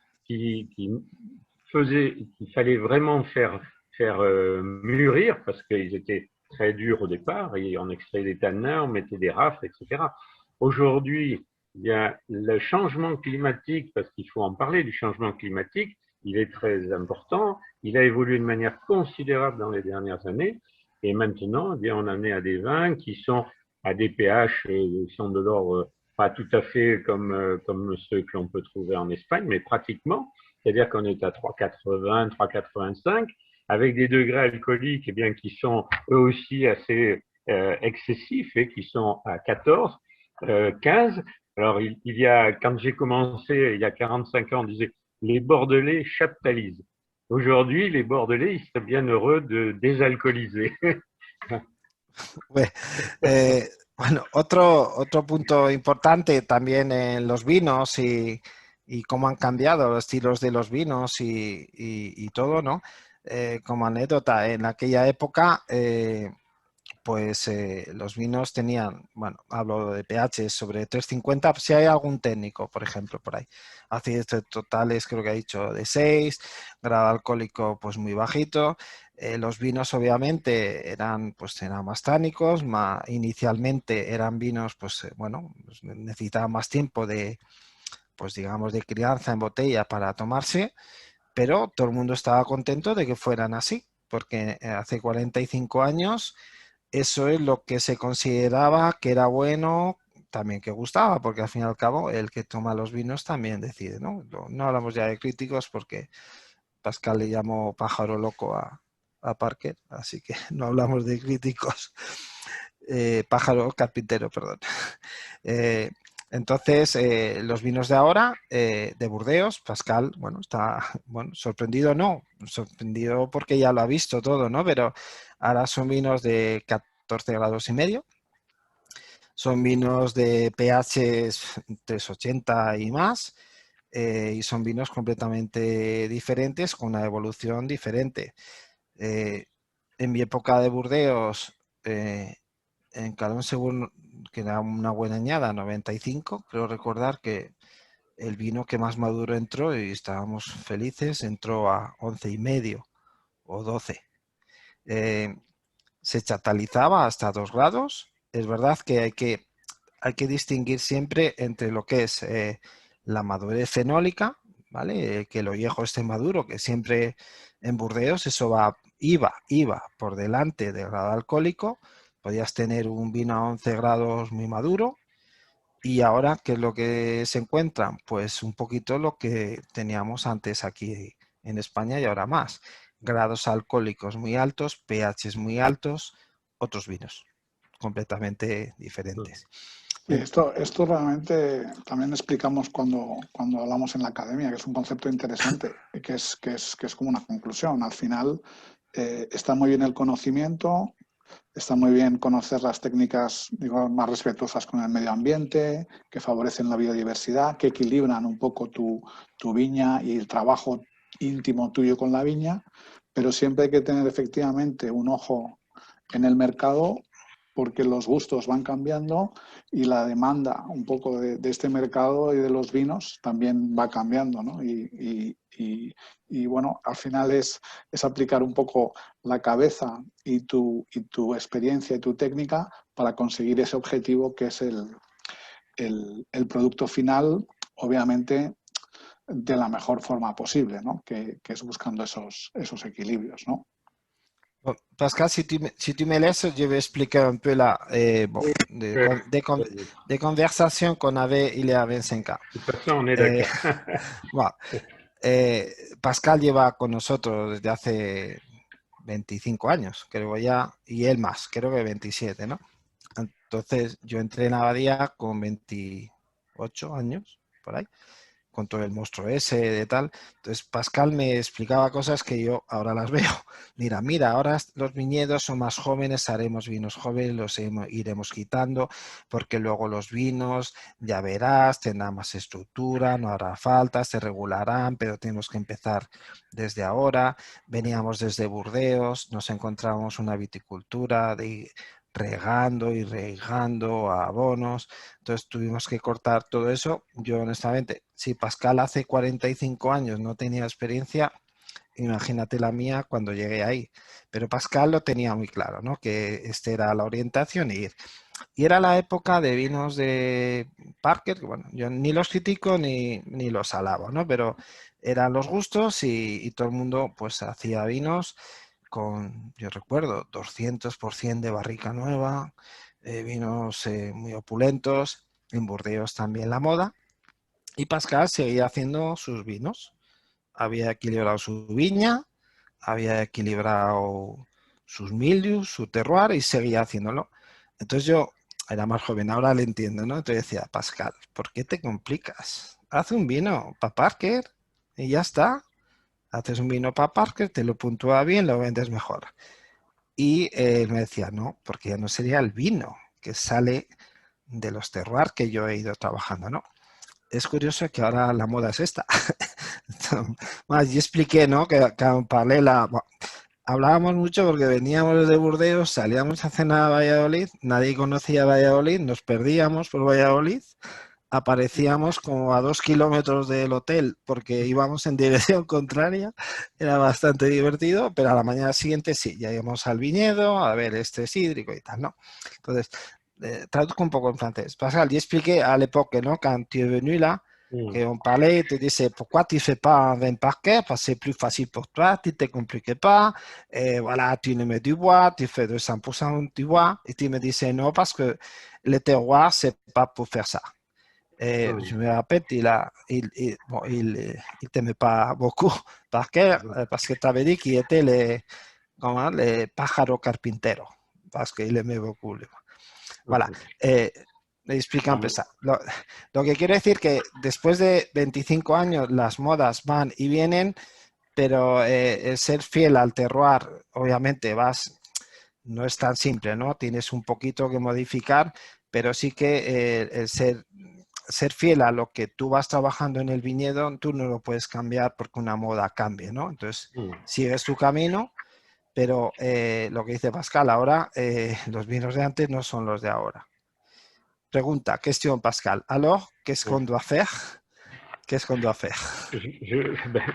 fallait vraiment faire mûrir parce qu'ils étaient très durs au départ et on extrait des tanins, on mettait des rafles, etc. Aujourd'hui, il y a le changement climatique, parce qu'il faut en parler du changement climatique, il est très important, il a évolué de manière considérable dans les dernières années, et maintenant, eh bien, on en est à des vins qui sont à des pH qui sont de l'ordre pas tout à fait comme ceux que l'on peut trouver en Espagne, mais pratiquement, c'est-à-dire qu'on est à 3,80, 3,85, avec des degrés alcooliques eh bien, qui sont eux aussi assez excessifs et qui sont à 14, 15. Alors, quand j'ai commencé, il y a 45 ans, on disait les Bordelais chaptalisent. Aujourd'hui, les Bordelais, ils seraient bien heureux de désalcooliser. Bueno, otro punto importante también en los vinos y cómo han cambiado los estilos de los vinos y todo, ¿no? Como anécdota, en aquella época los vinos tenían, bueno, hablo de pH sobre 3,50, si hay algún técnico, por ejemplo, por ahí. Ácidos totales creo que ha dicho de 6, grado alcohólico pues muy bajito. Los vinos obviamente eran más tánicos, inicialmente eran vinos pues necesitaban más tiempo de crianza en botella para tomarse, pero todo el mundo estaba contento de que fueran así. porque hace 45 años eso es lo que se consideraba que era bueno, también que gustaba, porque al fin y al cabo el que toma los vinos también decide, ¿no? No hablamos ya de críticos porque Pascal le llamó pájaro loco a Parker, así que no hablamos de críticos. Pájaro carpintero, perdón. Entonces, los vinos de ahora, de Burdeos, Pascal, bueno, está sorprendido, no, sorprendido porque ya lo ha visto todo, ¿no? Pero ahora son vinos de 14 grados y medio, son vinos de pH 380 y más, y son vinos completamente diferentes, con una evolución diferente. En mi época de Burdeos, en Calón Según, que era una buena añada, 95, creo recordar que el vino que más maduro entró, y estábamos felices, entró a 11 y medio o 12. Se chatalizaba hasta 2 grados. Es verdad que hay que distinguir siempre entre lo que es la madurez fenólica, ¿vale? Que el ollejo esté maduro, que siempre en Burdeos eso iba por delante del grado alcohólico. Podías tener un vino a 11 grados muy maduro, y ahora, ¿qué es lo que se encuentran? Pues un poquito lo que teníamos antes aquí en España y ahora más. Grados alcohólicos muy altos, pHs muy altos, otros vinos completamente diferentes. Sí, esto realmente también explicamos cuando hablamos en la academia, que es un concepto interesante, que es como una conclusión. Al final está muy bien el conocimiento, está muy bien conocer las técnicas, digo, más respetuosas con el medio ambiente, que favorecen la biodiversidad, que equilibran un poco tu viña y el trabajo íntimo tuyo con la viña, pero siempre hay que tener efectivamente un ojo en el mercado, porque los gustos van cambiando y la demanda un poco de este mercado y de los vinos también va cambiando, ¿no? Y bueno, al final es aplicar un poco la cabeza y tu experiencia y tu técnica para conseguir ese objetivo que es el producto final, obviamente de la mejor forma posible, ¿no? Que es buscando esos equilibrios, ¿no? Bon, Pascal, si tu me laisses, je vais expliquer un peu des conversations qu'on avait il y a 25 ans. De toute façon, on est Eh, d'accord. bueno, Pascal lleva con nosotros desde hace 25 años, creo ya, y él más, creo que 27, ¿no? Entonces yo entré en Abadía con 28 años, por ahí, con todo el monstruo ese de tal. Entonces Pascal me explicaba cosas que yo ahora las veo. Mira, ahora los viñedos son más jóvenes, haremos vinos jóvenes, los iremos quitando, porque luego los vinos, ya verás, tendrán más estructura, no hará falta, se regularán, pero tenemos que empezar desde ahora. Veníamos desde Burdeos, nos encontramos una viticultura de regando y regando a abonos, entonces tuvimos que cortar todo eso. Yo honestamente, si Pascal hace 45 años no tenía experiencia, imagínate la mía cuando llegué ahí. Pero Pascal lo tenía muy claro, ¿no? Que esta era la orientación y era la época de vinos de Parker, que bueno, yo ni los critico ni los alabo, ¿no? Pero eran los gustos y todo el mundo pues hacía vinos con, yo recuerdo, 200% de barrica nueva, vinos muy opulentos, en Burdeos también la moda, y Pascal seguía haciendo sus vinos. Había equilibrado su viña, había equilibrado sus mildios, su terroir y seguía haciéndolo. Entonces yo era más joven, ahora le entiendo, ¿no? Entonces decía, Pascal, ¿por qué te complicas? Haz un vino para Parker y ya está. Haces un vino para Parker, te lo puntúa bien, lo vendes mejor. Y él me decía, no, porque ya no sería el vino que sale de los terroirs que yo he ido trabajando, ¿no? Es curioso que ahora la moda es esta. Más, yo expliqué, ¿no? Que en paralela, bueno, hablábamos mucho porque veníamos de Burdeos, salíamos a cenar a Valladolid, nadie conocía Valladolid, nos perdíamos por Valladolid, aparecíamos como a 2 kilómetros del hotel porque íbamos en dirección contraria, era bastante divertido, pero a la mañana siguiente sí, ya íbamos al viñedo a ver este hídrico y tal, ¿no? Entonces, traduzco un poco en francés. Pascal, j'expliquais à l'époque, ¿no? Quand tu es venu là, Et on parlait, il te disait pourquoi tu ne fais pas un vin par cœur, parce que c'est plus facile pour toi, tu ne te compliques pas, et voilà, tu le mets du bois, tu fais de 100% du bois, et tu me disais non, parce que le terroir, ce n'est pas pour faire ça. Et je me rappelle, il t'aimait pas beaucoup par cœur, parce que tu avais dit qu'il était les pájaros carpinteros, parce qu'il aimait beaucoup. Voilà. Explica un pesar. Lo que quiero decir que después de 25 años las modas van y vienen, pero el ser fiel al terroir, obviamente no es tan simple, ¿no? Tienes un poquito que modificar, pero sí que el ser fiel a lo que tú vas trabajando en el viñedo, tú no lo puedes cambiar porque una moda cambie, ¿no? Entonces, sigues tu camino, pero lo que dice Pascal, ahora los vinos de antes no son los de ahora. Pregunta, question Pascal. Alors, qu'est-ce qu'on doit faire? Qu'est-ce qu'on doit faire?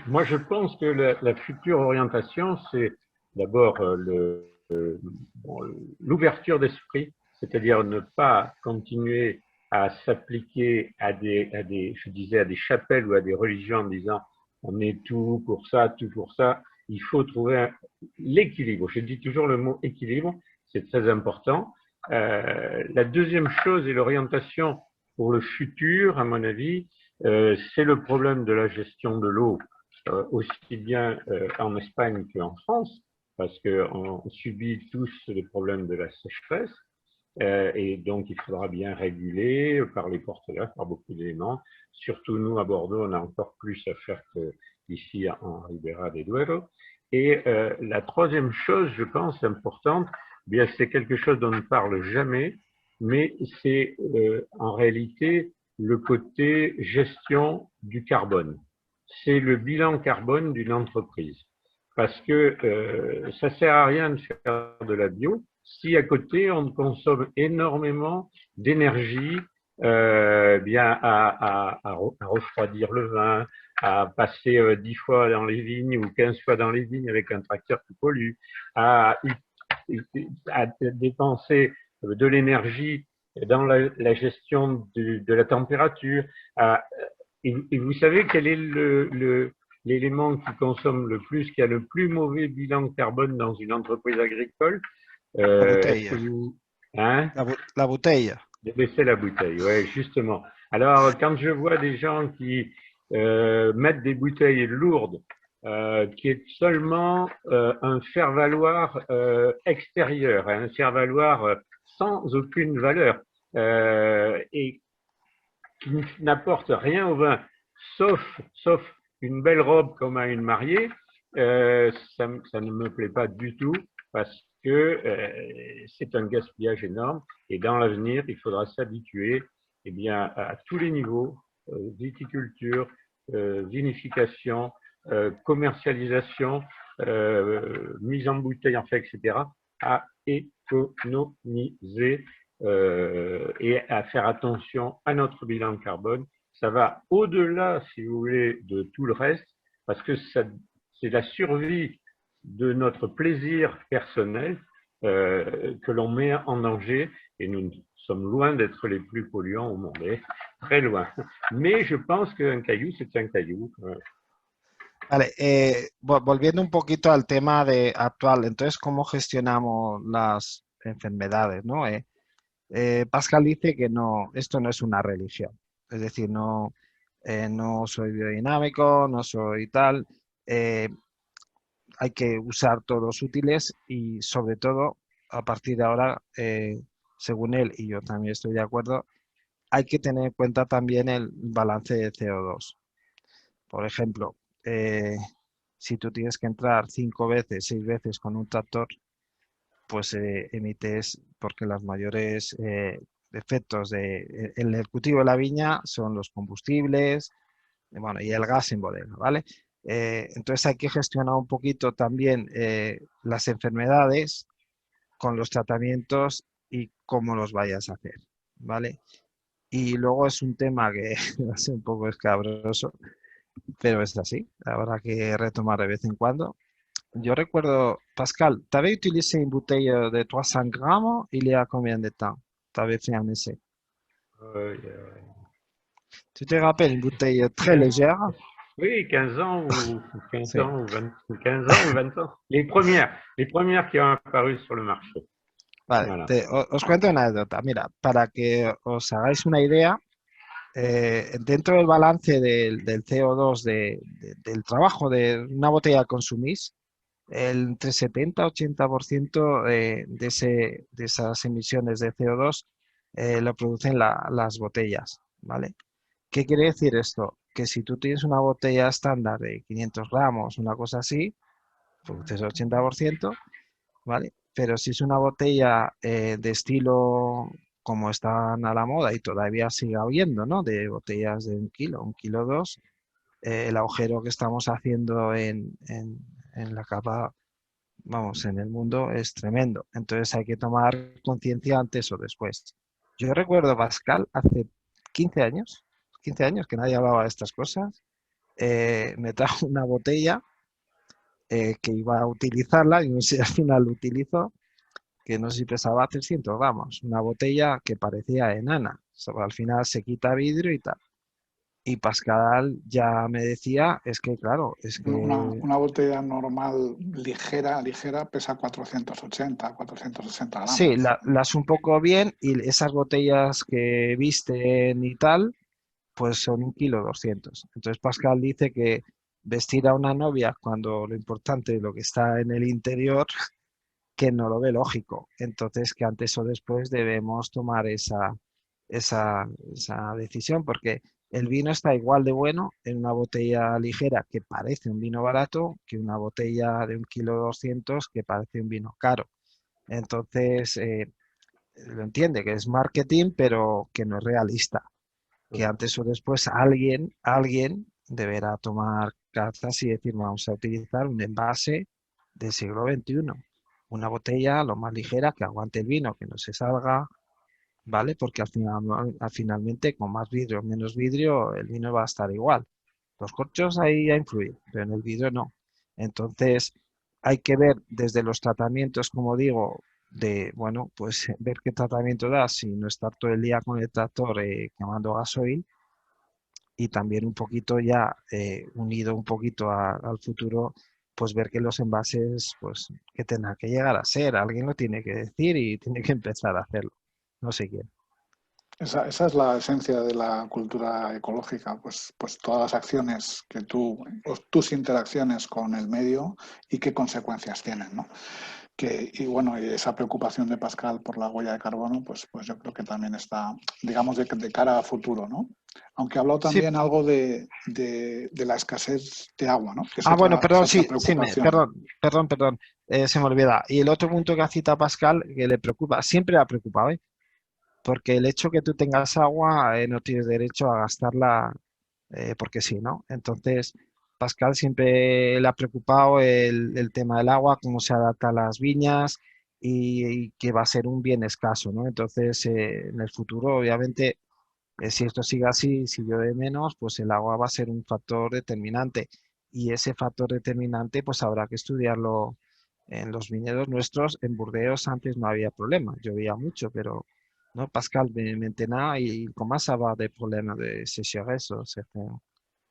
Moi, je pense que la future orientation, c'est d'abord l'ouverture d'esprit, c'est-à-dire ne pas continuer à s'appliquer à je disais, à des chapelles ou à des religions en disant on est tout pour ça, tout pour ça. Il faut trouver l'équilibre. Je dis toujours le mot équilibre, c'est très important. La deuxième chose est l'orientation pour le futur, à mon avis, c'est le problème de la gestion de l'eau, aussi bien en Espagne qu'en France, parce qu'on subit tous les problèmes de la sécheresse, et donc il faudra bien réguler par les porte-laves, par beaucoup d'éléments. Surtout nous, à Bordeaux, on a encore plus à faire qu'ici en Ribera del Duero. Et la troisième chose, je pense, importante, bien c'est quelque chose dont on ne parle jamais, mais c'est en réalité le côté gestion du carbone. C'est le bilan carbone d'une entreprise. Parce que ça sert à rien de faire de la bio si à côté on consomme énormément d'énergie bien à refroidir le vin, à passer 10 fois dans les vignes ou 15 fois dans les vignes avec un tracteur qui pollue, à dépenser de l'énergie dans la gestion de la température. Et vous savez quel est l'élément qui consomme le plus, qui a le plus mauvais bilan carbone dans une entreprise agricole? La bouteille. Hein? La bouteille. C'est la bouteille, oui, justement. Alors, quand je vois des gens qui mettent des bouteilles lourdes, qui est seulement un faire-valoir extérieur, un faire-valoir sans aucune valeur, et qui n'apporte rien au vin, sauf une belle robe comme à une mariée, ça ne me plaît pas du tout, parce que c'est un gaspillage énorme, et dans l'avenir, il faudra s'habituer eh bien, à tous les niveaux, viticulture, vinification, commercialisation, mise en bouteille, en fait, etc., à économiser et à faire attention à notre bilan carbone. Ça va au-delà, si vous voulez, de tout le reste, parce que c'est la survie de notre plaisir personnel que l'on met en danger, et nous sommes loin d'être les plus polluants au monde, très loin. Mais je pense qu'un caillou, c'est un caillou. Vale, volviendo un poquito al tema actual, entonces, ¿cómo gestionamos las enfermedades, ¿no? Pascal dice que no, esto no es una religión, es decir, no soy biodinámico, no soy tal, hay que usar todos los útiles y sobre todo, a partir de ahora, según él, y yo también estoy de acuerdo, hay que tener en cuenta también el balance de CO2. Por ejemplo, si tú tienes que entrar 5 veces, 6 veces con un tractor, pues emites, porque los mayores efectos en el cultivo de la viña son los combustibles, bueno, y el gas en bodega, ¿vale? Entonces hay que gestionar un poquito también las enfermedades con los tratamientos y cómo los vayas a hacer, ¿vale? Y luego es un tema que va a ser un poco escabroso, pero es así, habrá que retomar de vez en cuando. Yo recuerdo, Pascal, tu avais utilisé une bouteille de 300 grammes il y a combien de temps? Tu avais fait un essai? Tu te rappelles une bouteille très légère? Oui, 15 ans ou 15 Sí. ans ou 20, 15 ans ou 20 ans. Les premières qui ont apparu sur le marché. Vale, Voilà. os cuento una anécdota. Mira, para que os hagáis una idea, dentro del balance del CO2 del trabajo de una botella que consumís, entre 70 y 80% de esas emisiones de CO2 lo producen las botellas, ¿vale? ¿Qué quiere decir esto? Que si tú tienes una botella estándar de 500 gramos, una cosa así, produces 80%, ¿vale? Pero si es una botella de estilo como están a la moda y todavía sigue habiendo, ¿no? De botellas de un kilo dos, el agujero que estamos haciendo en la capa, vamos, en el mundo es tremendo. Entonces hay que tomar conciencia antes o después. Yo recuerdo, Pascal, hace 15 años, 15 años que nadie hablaba de estas cosas, me trajo una botella que iba a utilizarla y no sé si al final lo utilizo, que no sé si pesaba 300 gramos, una botella que parecía enana. O sea, al final se quita vidrio y tal. Y Pascal ya me decía, es que claro, es que Una botella normal, ligera, pesa 480, 460 sí, gramos. las un poco bien y esas botellas que visten y tal, pues son un kilo 200. Entonces Pascal dice que vestir a una novia cuando lo importante es lo que está en el interior, que no lo ve lógico. Entonces que antes o después debemos tomar esa decisión porque el vino está igual de bueno en una botella ligera que parece un vino barato que una botella de un kilo 200 que parece un vino caro. Entonces, lo entiende que es marketing, pero que no es realista. Que antes o después alguien deberá tomar cartas y decir, vamos a utilizar un envase del siglo XXI. Una botella lo más ligera que aguante el vino, que no se salga, ¿vale? Porque finalmente con más vidrio o menos vidrio el vino va a estar igual. Los corchos ahí ya influyen, pero en el vidrio no. Entonces hay que ver desde los tratamientos, como digo, de, bueno, pues ver qué tratamiento da, si no estar todo el día con el tractor quemando gasoil y también un poquito ya unido un poquito al futuro, pues ver que los envases, pues que tendrá que llegar a ser, alguien lo tiene que decir y tiene que empezar a hacerlo. No sé quién. Esa es la esencia de la cultura ecológica, pues todas las acciones que tus interacciones con el medio y qué consecuencias tienen, ¿no? Y bueno, y esa preocupación de Pascal por la huella de carbono, pues yo creo que también está, digamos, de cara a futuro, ¿no? Aunque ha hablado Sí. también algo de la escasez de agua, ¿no? Que Bueno, es perdón, otra sí, sí, preocupación. perdón, se me olvida. Y el otro punto que ha citado Pascal, que le preocupa, siempre le ha preocupado, ¿eh? Porque el hecho que tú tengas agua, no tienes derecho a gastarla porque sí, ¿no? Entonces, Pascal siempre le ha preocupado el tema del agua, cómo se adapta a las viñas y que va a ser un bien escaso, ¿no? Entonces, en el futuro, obviamente, si esto sigue así, si llueve menos, pues el agua va a ser un factor determinante. Y ese factor determinante, pues habrá que estudiarlo en los viñedos nuestros. En Burdeos antes no había problema, llovía mucho, pero no, Pascal, maintenant, il commence à avoir des problèmes de sécheresse sur certains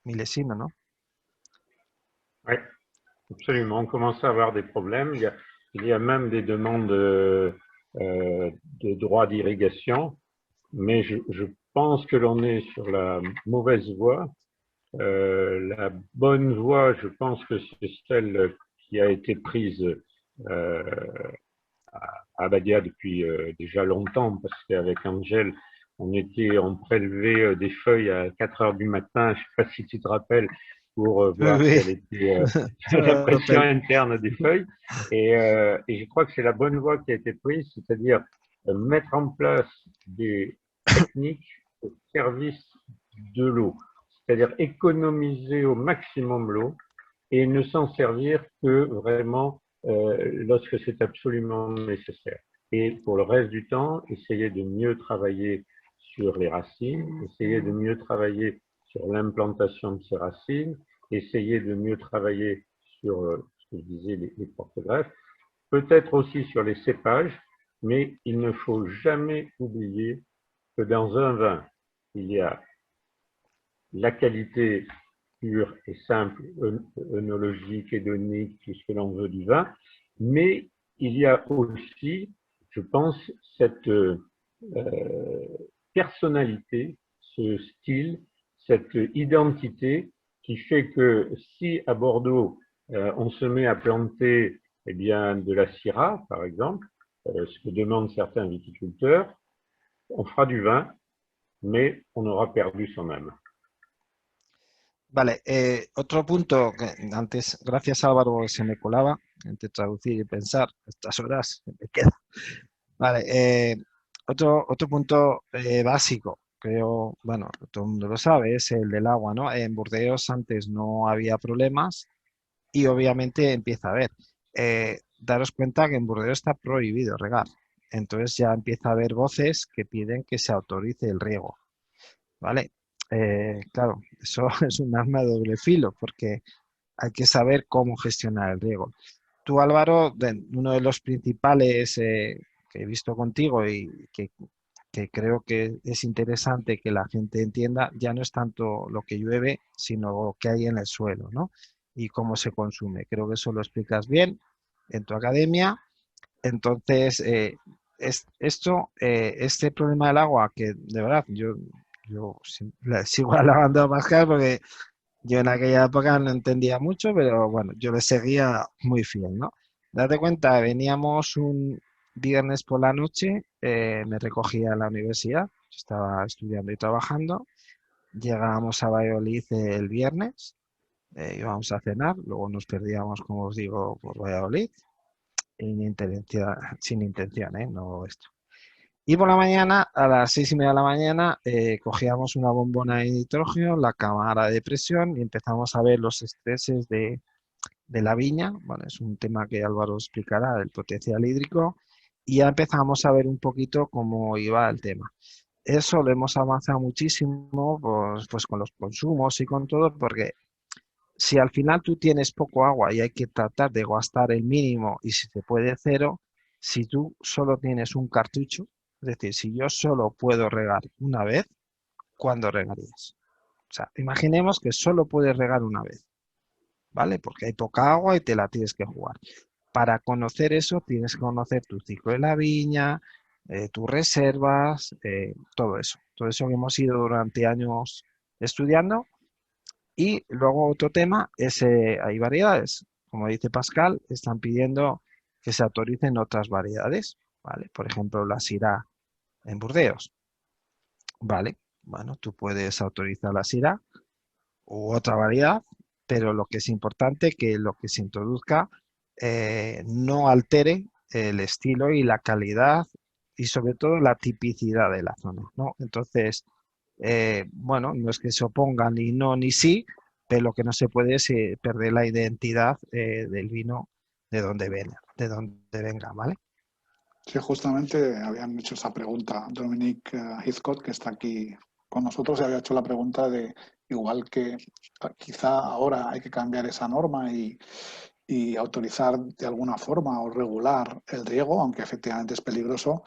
millésimes, non? Oui, absolument. On commence à avoir des problèmes. Il y a même des demandes de droits d'irrigation, mais je pense que l'on est sur la mauvaise voie. La bonne voie, je pense que c'est celle qui a été prise à Badia depuis déjà longtemps, parce qu'avec Angel, on prélevait des feuilles à 4 heures du matin, je ne sais pas si tu te rappelles, pour Oui, voir oui, quelle était je la me pression rappelle. interne des feuilles. Et je crois que c'est la bonne voie qui a été prise, c'est-à-dire mettre en place des techniques au service de l'eau, c'est-à-dire économiser au maximum l'eau et ne s'en servir que vraiment lorsque c'est absolument nécessaire. Et pour le reste du temps, essayer de mieux travailler sur les racines, essayer de mieux travailler sur l'implantation de ces racines, essayer de mieux travailler sur ce que je disais, les porte-greffes, peut-être aussi sur les cépages, mais il ne faut jamais oublier que dans un vin, il y a la qualité pure et simple, œnologique, hédonique, tout ce que l'on veut du vin, mais il y a aussi, je pense, cette personnalité, ce style, cette identité qui fait que si à Bordeaux, on se met à planter eh bien, de la Syrah, par exemple, ce que demandent certains viticulteurs, on fera du vin, mais on aura perdu son âme. Vale, otro punto que antes, gracias Álvaro, se me colaba entre traducir y pensar, estas horas me queda. Vale, otro punto básico, creo, bueno, todo el mundo lo sabe, es el del agua, ¿no? En Burdeos antes no había problemas y obviamente empieza a haber. Daros cuenta que en Burdeos está prohibido regar, entonces ya empieza a haber voces que piden que se autorice el riego, ¿vale? Claro, eso es un arma de doble filo porque hay que saber cómo gestionar el riego. Tú, Álvaro, uno de los principales que he visto contigo y que creo que es interesante que la gente entienda, ya no es tanto lo que llueve, sino lo que hay en el suelo, ¿no? Y cómo se consume. Creo que eso lo explicas bien en tu academia. Entonces, este problema del agua, que de verdad yo sigo alabando a Pascal porque yo en aquella época no entendía mucho, pero bueno, yo le seguía muy fiel, ¿no? Date cuenta, veníamos un viernes por la noche, me recogía a la universidad, estaba estudiando y trabajando, llegábamos a Valladolid el viernes, íbamos a cenar, luego nos perdíamos, como os digo, por Valladolid, sin intención, ¿eh? No esto. Y por la mañana, a las 6:30 de la mañana, cogíamos una bombona de nitrógeno, la cámara de presión y empezamos a ver los estreses de la viña. Bueno, es un tema que Álvaro explicará, el potencial hídrico, y ya empezamos a ver un poquito cómo iba el tema. Eso lo hemos avanzado muchísimo, pues con los consumos y con todo, porque si al final tú tienes poco agua y hay que tratar de gastar el mínimo y si se puede cero, si tú solo tienes un cartucho, es decir, si yo solo puedo regar una vez, ¿cuándo regarías? O sea, imaginemos que solo puedes regar una vez, ¿vale? Porque hay poca agua y te la tienes que jugar. Para conocer eso tienes que conocer tu ciclo de la viña, tus reservas, todo eso. Todo eso que hemos ido durante años estudiando. Y luego otro tema es, hay variedades. Como dice Pascal, están pidiendo que se autoricen otras variedades, ¿vale? Por ejemplo, la Syrah en Burdeos, ¿vale? Bueno, tú puedes autorizar la Syrah u otra variedad, pero lo que es importante es que lo que se introduzca no altere el estilo y la calidad y sobre todo la tipicidad de la zona, ¿no? Entonces, bueno, no es que se opongan ni no ni sí, pero lo que no se puede es perder la identidad del vino de donde venga, ¿vale? Sí, justamente habían hecho esa pregunta. Dominic Heathcote, que está aquí con nosotros, había hecho la pregunta de igual que quizá ahora hay que cambiar esa norma y autorizar de alguna forma o regular el riego, aunque efectivamente es peligroso.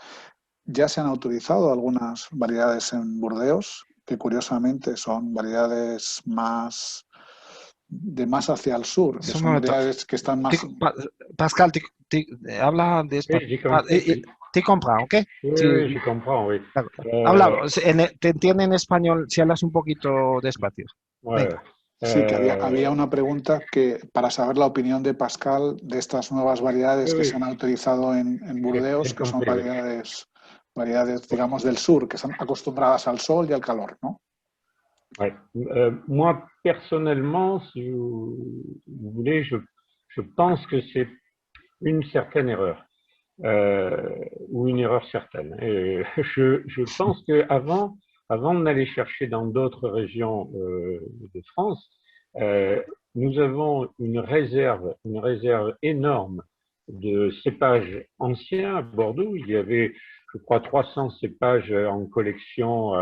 Ya se han autorizado algunas variedades en Burdeos, que curiosamente son variedades más hacia el sur, que Un son momento. variedades que están más... Pascal, habla Oui, j'ai despacio. Te compra, ¿ok? oui, Sí, oui, je comprends, oui. habla, te entiende en español si hablas un poquito despacio. Ouais. Venga. Sí, que había una pregunta que para saber la opinión de Pascal de estas nuevas variedades Oui, que oui, se han autorizado en Burdeos, j'ai que son compris, oui. variedades, digamos, del sur, que están acostumbradas al sol y al calor, ¿no? Ouais. Moi, personnellement, si vous voulez, je pense que c'est une certaine erreur, ou une erreur certaine. Et je pense qu'avant avant d'aller chercher dans d'autres régions de France, nous avons une réserve énorme de cépages anciens à Bordeaux. Il y avait, je crois, 300 cépages en collection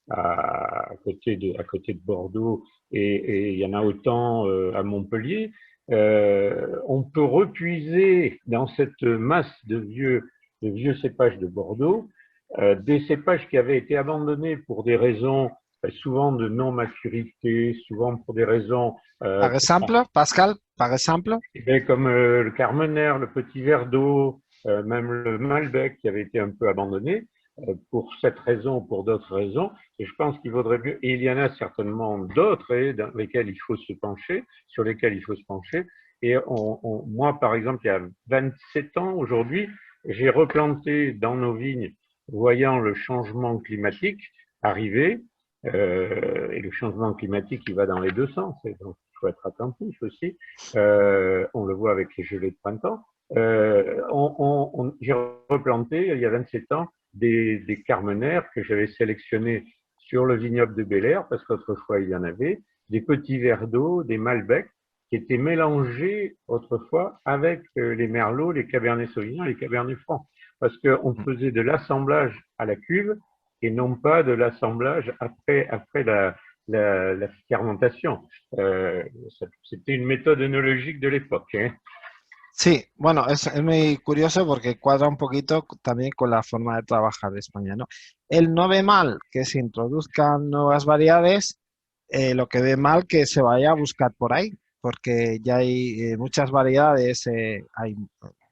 à côté de Bordeaux et il y en a autant à Montpellier. On peut repuiser dans cette masse de vieux cépages de Bordeaux des cépages qui avaient été abandonnés pour des raisons souvent de non-maturité, souvent pour des raisons Par exemple, Pascal, par exemple. comme le Carmenère, le Petit Verdot, même le Malbec qui avait été un peu abandonné pour cette raison ou pour d'autres raisons. Et je pense qu'il vaudrait mieux, et il y en a certainement d'autres dans lesquels il faut se pencher, sur lesquels il faut se pencher. Et moi, par exemple, il y a 27 ans aujourd'hui, j'ai replanté dans nos vignes, voyant le changement climatique arriver, et le changement climatique, il va dans les deux sens, et donc il faut être attentif aussi. On le voit avec les gelées de printemps. J'ai replanté, il y a 27 ans, des carmenères que j'avais sélectionnés sur le vignoble de Bel-Air, parce qu'autrefois il y en avait, des petits verres d'eau, des Malbecs, qui étaient mélangés autrefois avec les merlots, les cabernets sauvignons et les cabernets francs. Parce qu'on faisait de l'assemblage à la cuve et non pas de l'assemblage après la fermentation. C'était une méthode œnologique de l'époque. Sí, bueno, es muy curioso porque cuadra un poquito también con la forma de trabajar de España, ¿no? Él no ve mal que se introduzcan nuevas variedades, lo que ve mal que se vaya a buscar por ahí, porque ya hay muchas variedades,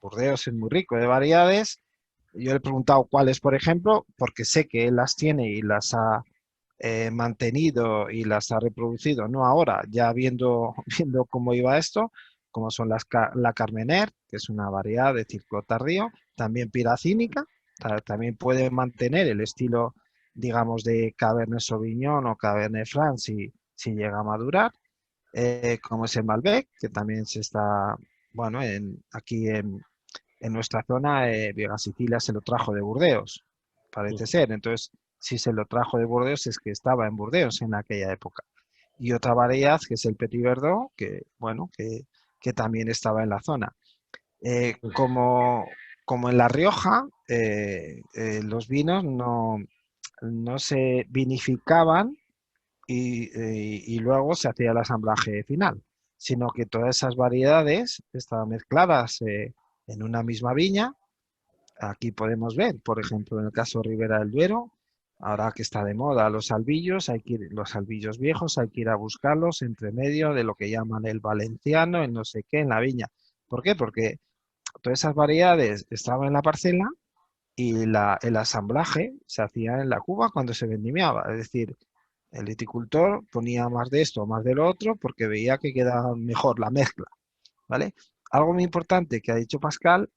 Burdeos es muy rico de variedades. Yo le he preguntado cuáles, por ejemplo, porque sé que él las tiene y las ha mantenido y las ha reproducido, no ahora, ya viendo cómo iba esto, como son la Carmener, que es una variedad de ciclo tardío, también piracínica, también puede mantener el estilo, digamos, de Cabernet Sauvignon o Cabernet Franc si llega a madurar, como es el Malbec, que también se está, bueno, aquí en nuestra zona, Vega Sicilia se lo trajo de Burdeos, parece ser. Entonces, si se lo trajo de Burdeos es que estaba en Burdeos en aquella época. Y otra variedad que es el Petit Verdot, que, bueno, que también estaba en la zona. Como en La Rioja, los vinos no se vinificaban y luego se hacía el asamblaje final, sino que todas esas variedades estaban mezcladas en una misma viña. Aquí podemos ver, por ejemplo, en el caso Ribera del Duero, ahora que está de moda los albillos, los albillos viejos, hay que ir a buscarlos entre medio de lo que llaman el valenciano, el no sé qué, en la viña. ¿Por qué? Porque todas esas variedades estaban en la parcela y el asamblaje se hacía en la cuva cuando se vendimiaba. Es decir, el viticultor ponía más de esto, más de lo otro, porque veía que quedaba mejor la mezcla, ¿vale? Algo muy importante que ha dicho Pascal,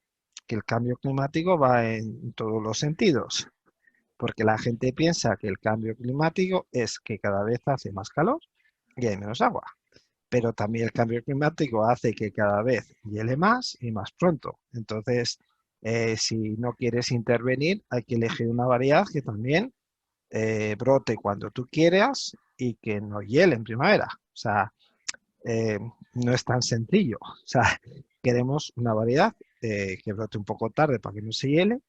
que el cambio climático va en todos los sentidos, porque la gente piensa que el cambio climático es que cada vez hace más calor y hay menos agua, pero también el cambio climático hace que cada vez hiele más y más pronto. Entonces, si no quieres intervenir, hay que elegir una variedad que también brote cuando tú quieras y que no hiele en primavera. O sea, no es tan sencillo. O sea, queremos una variedad que brote un poco tarde para que no se hiele,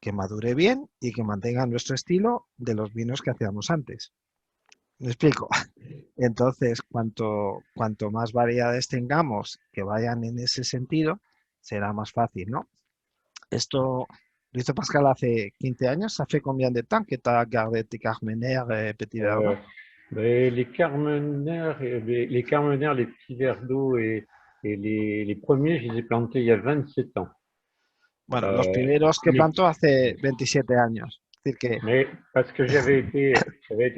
que madure bien y que mantenga nuestro estilo de los vinos que hacíamos antes. ¿Me explico? Entonces, cuanto más variedades tengamos que vayan en ese sentido, será más fácil, ¿no? Esto lo hizo Pascal hace 15 años. Ça fait combien de temps que tu as gardé tes Carmenère Petit Verdot? Les Carmenère, les Petits Verdot et les premiers, je les ai plantés il y a 27 ans. Bueno, los primeros que plantó hace 27 años. Es decir que... Mais parce que j'avais été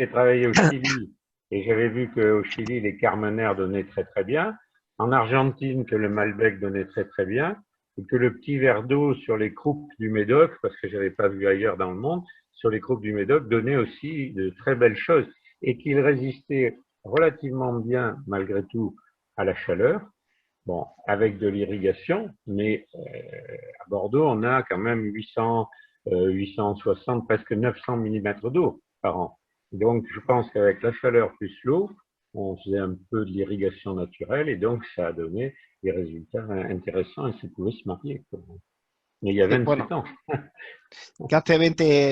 travailler au Chili et j'avais vu qu'au Chili, les Carmenère donnaient très très bien. En Argentine, que le Malbec donnait très très bien. Et que le Petit Verdot sur les croupes du Médoc, parce que je n'avais pas vu ailleurs dans le monde, sur les croupes du Médoc, donnait aussi de très belles choses. Et qu'il résistait relativement bien, malgré tout, à la chaleur. Bon, avec de l'irrigation, mais à Bordeaux, on a quand même 860, presque 900 mm d'eau par an. Donc, je pense qu'avec la chaleur plus l'eau, on faisait un peu de l'irrigation naturelle et donc ça a donné des résultats intéressants et ça pouvait se marier. Mais il y a 27 ans. Que hace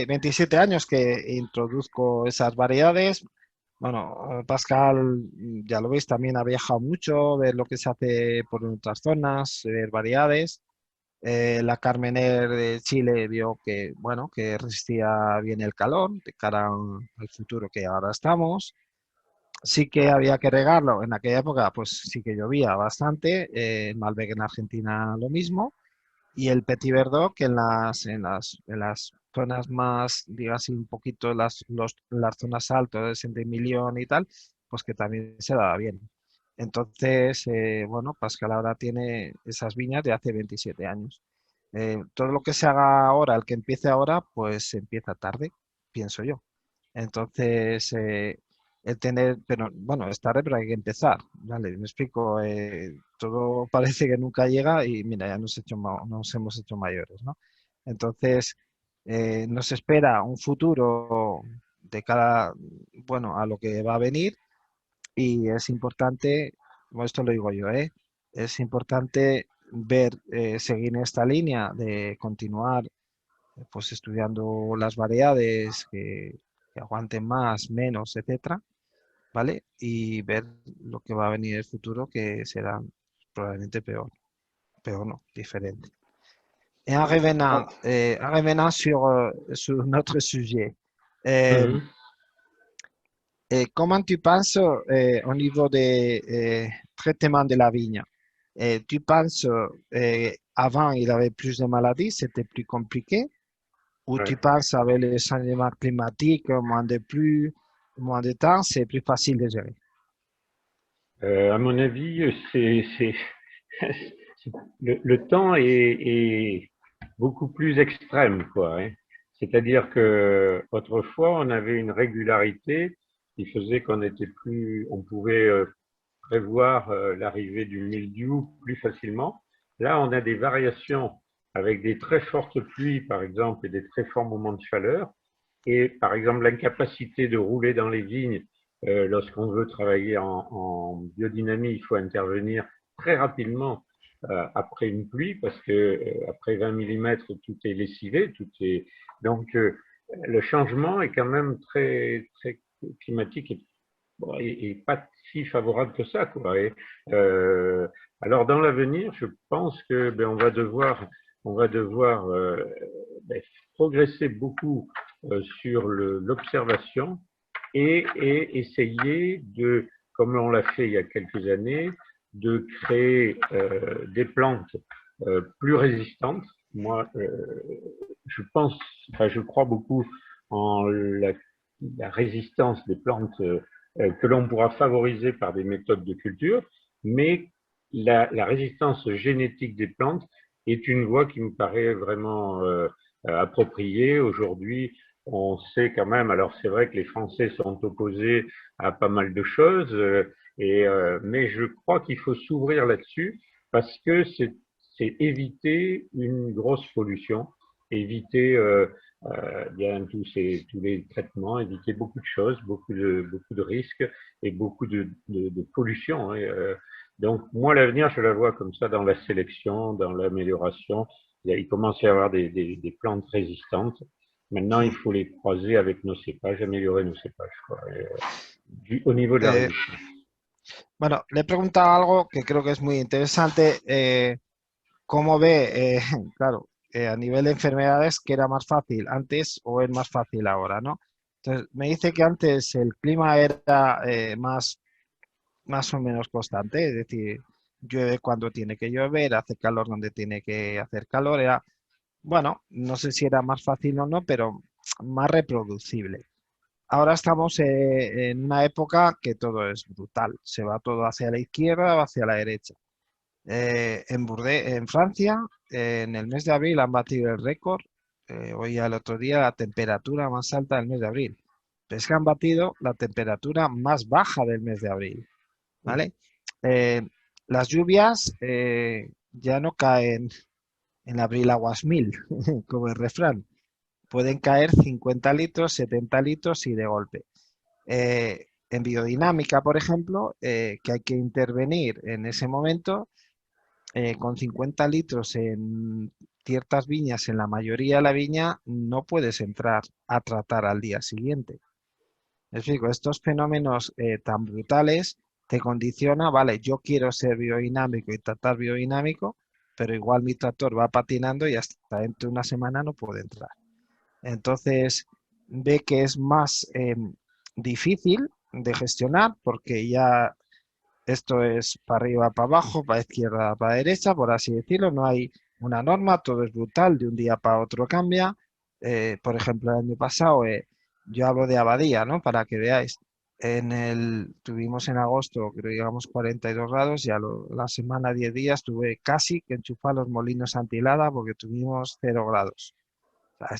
27 años que introduzco esas variedades. Bueno, Pascal, ya lo veis, también ha viajado mucho, ver lo que se hace por otras zonas, ver variedades. La Carmener de Chile vio que, bueno, que resistía bien el calor de cara al futuro que ahora estamos. Sí que había que regarlo. En aquella época, pues sí que llovía bastante. En Malbec en Argentina lo mismo. Y el Petit Verdot, que en las zonas más, digamos así, un poquito las zonas altas de Saint-Emilion y tal, pues que también se daba bien. Entonces, bueno, Pascal ahora tiene esas viñas de hace 27 años. Todo lo que se haga ahora, el que empiece ahora, pues empieza tarde, pienso yo. Entonces, el tener, pero bueno, es tarde, pero hay que empezar, ¿vale? Me explico, todo parece que nunca llega y mira, ya nos hemos hecho mayores, ¿no? Entonces, nos espera un futuro de cara, bueno, a lo que va a venir y es importante, bueno, esto lo digo yo, ¿eh? Es importante ver, seguir en esta línea de continuar pues estudiando las variedades que aguanten más, menos, etcétera, ¿vale? Y ver lo que va a venir en el futuro, que será probablemente peor, peor no, diferente. Et Claro. en revenant sur notre sujet, euh, Mhm. comment tu penses au niveau des traitements de la vigne? Tu penses avant il avait plus de maladies, c'était plus compliqué, ou Ouais. tu penses avec les changements climatiques, moins de pluie, moins de temps, c'est plus facile de gérer? À mon avis, le temps est beaucoup plus extrême, quoi, hein. C'est-à-dire que autrefois, on avait une régularité qui faisait on pouvait prévoir l'arrivée du mildiou plus facilement. Là, on a des variations avec des très fortes pluies, par exemple, et des très forts moments de chaleur. Et par exemple, l'incapacité de rouler dans les vignes, lorsqu'on veut travailler en biodynamie, il faut intervenir très rapidement après une pluie parce que après 20 mm, tout est lessivé, tout est donc le changement est quand même très climatique et pas si favorable que ça, quoi. Alors dans l'avenir, je pense que on va devoir ben, progresser beaucoup sur l'observation et essayer de, comme on l'a fait il y a quelques années, de créer des plantes plus résistantes. Moi, je pense, enfin, je crois beaucoup en la résistance des plantes que l'on pourra favoriser par des méthodes de culture, mais la résistance génétique des plantes est une voie qui me paraît vraiment appropriée. Aujourd'hui, on sait quand même, alors c'est vrai que les Français sont opposés à pas mal de choses, mais je crois qu'il faut s'ouvrir là-dessus parce que c'est éviter une grosse pollution, éviter bien tous les traitements, éviter beaucoup de choses, beaucoup de risques et beaucoup de pollution. Donc moi l'avenir je la vois comme ça dans la sélection, dans l'amélioration. Il commence à y avoir des plantes résistantes. Maintenant il faut les croiser avec nos cépages, améliorer nos cépages quoi, au niveau de la Eh, résistance. bueno, le he preguntado algo que creo que es muy interesante. ¿Cómo ve, claro, a nivel de enfermedades, que era más fácil antes o es más fácil ahora, ¿no? Entonces, me dice que antes el clima era más o menos constante, es decir, llueve cuando tiene que llover, hace calor donde tiene que hacer calor. Era, bueno, no sé si era más fácil o no, pero más reproducible. Ahora estamos en una época que todo es brutal, se va todo hacia la izquierda o hacia la derecha. En Francia, en el mes de abril han batido el récord. Hoy al otro día la temperatura más alta del mes de abril. Pero es que han batido la temperatura más baja del mes de abril, ¿vale? Eh, las lluvias ya no caen en abril aguas mil, como el refrán. Pueden caer 50 litros, 70 litros y de golpe. En biodinámica, por ejemplo, que hay que intervenir en ese momento, con 50 litros en ciertas viñas, en la mayoría de la viña, no puedes entrar a tratar al día siguiente. Es decir, estos fenómenos tan brutales te condiciona, vale, yo quiero ser biodinámico y tratar biodinámico, pero igual mi tractor va patinando y hasta dentro de una semana no puede entrar. Entonces ve que es más difícil de gestionar porque ya esto es para arriba, para abajo, para izquierda, para derecha, por así decirlo. No hay una norma, todo es brutal, de un día para otro cambia. Por ejemplo, el año pasado, yo hablo de Abadía, ¿no? Para que veáis. Tuvimos en agosto, creo que llegamos 42 grados y la semana, 10 días, tuve casi que enchufar los molinos antihelada porque tuvimos 0 grados. O sea,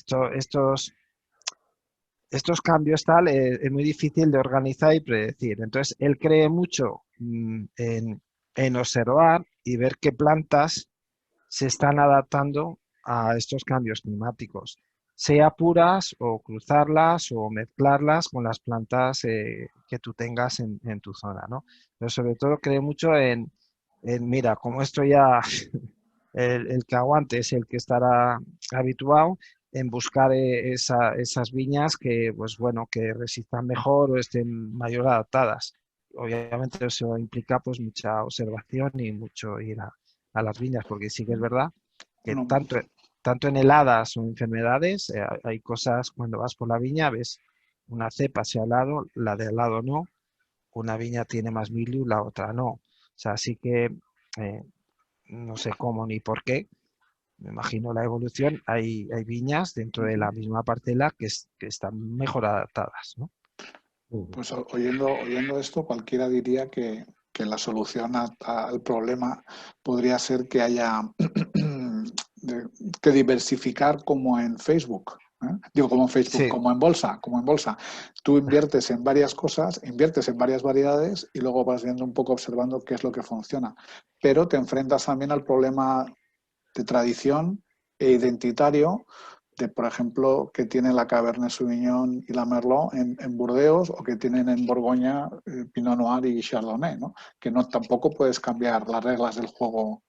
estos cambios tal es muy difícil de organizar y predecir. Entonces, él cree mucho en observar y ver qué plantas se están adaptando a estos cambios climáticos, sea puras o cruzarlas o mezclarlas con las plantas que tú tengas en tu zona, ¿no? Pero sobre todo cree mucho mira, como esto ya el que aguante es el que estará habituado en buscar esas viñas que, pues bueno, que resistan mejor o estén mayor adaptadas. Obviamente eso implica pues mucha observación y mucho ir a las viñas, porque sí que es verdad que Bueno, tanto en heladas o enfermedades, hay cosas cuando vas por la viña, ves una cepa hacia al lado, la de al lado no, una viña tiene más milio, la otra no. O sea, sí que no sé cómo ni por qué, me imagino la evolución, hay viñas dentro de la misma parcela que están mejor adaptadas, ¿no? pues oyendo esto, cualquiera diría que la solución al problema podría ser que haya que diversificar como en Facebook. Digo, como en Facebook, Sí, como en bolsa, como en bolsa. Tú inviertes en varias cosas, inviertes en varias variedades y luego vas viendo un poco observando qué es lo que funciona. Pero te enfrentas también al problema de tradición e identitario de, por ejemplo, que tiene la Cabernet Sauvignon y la Merlot en Burdeos o que tienen en Borgoña Pinot Noir y Chardonnay, ¿no? Que no tampoco puedes cambiar las reglas del juego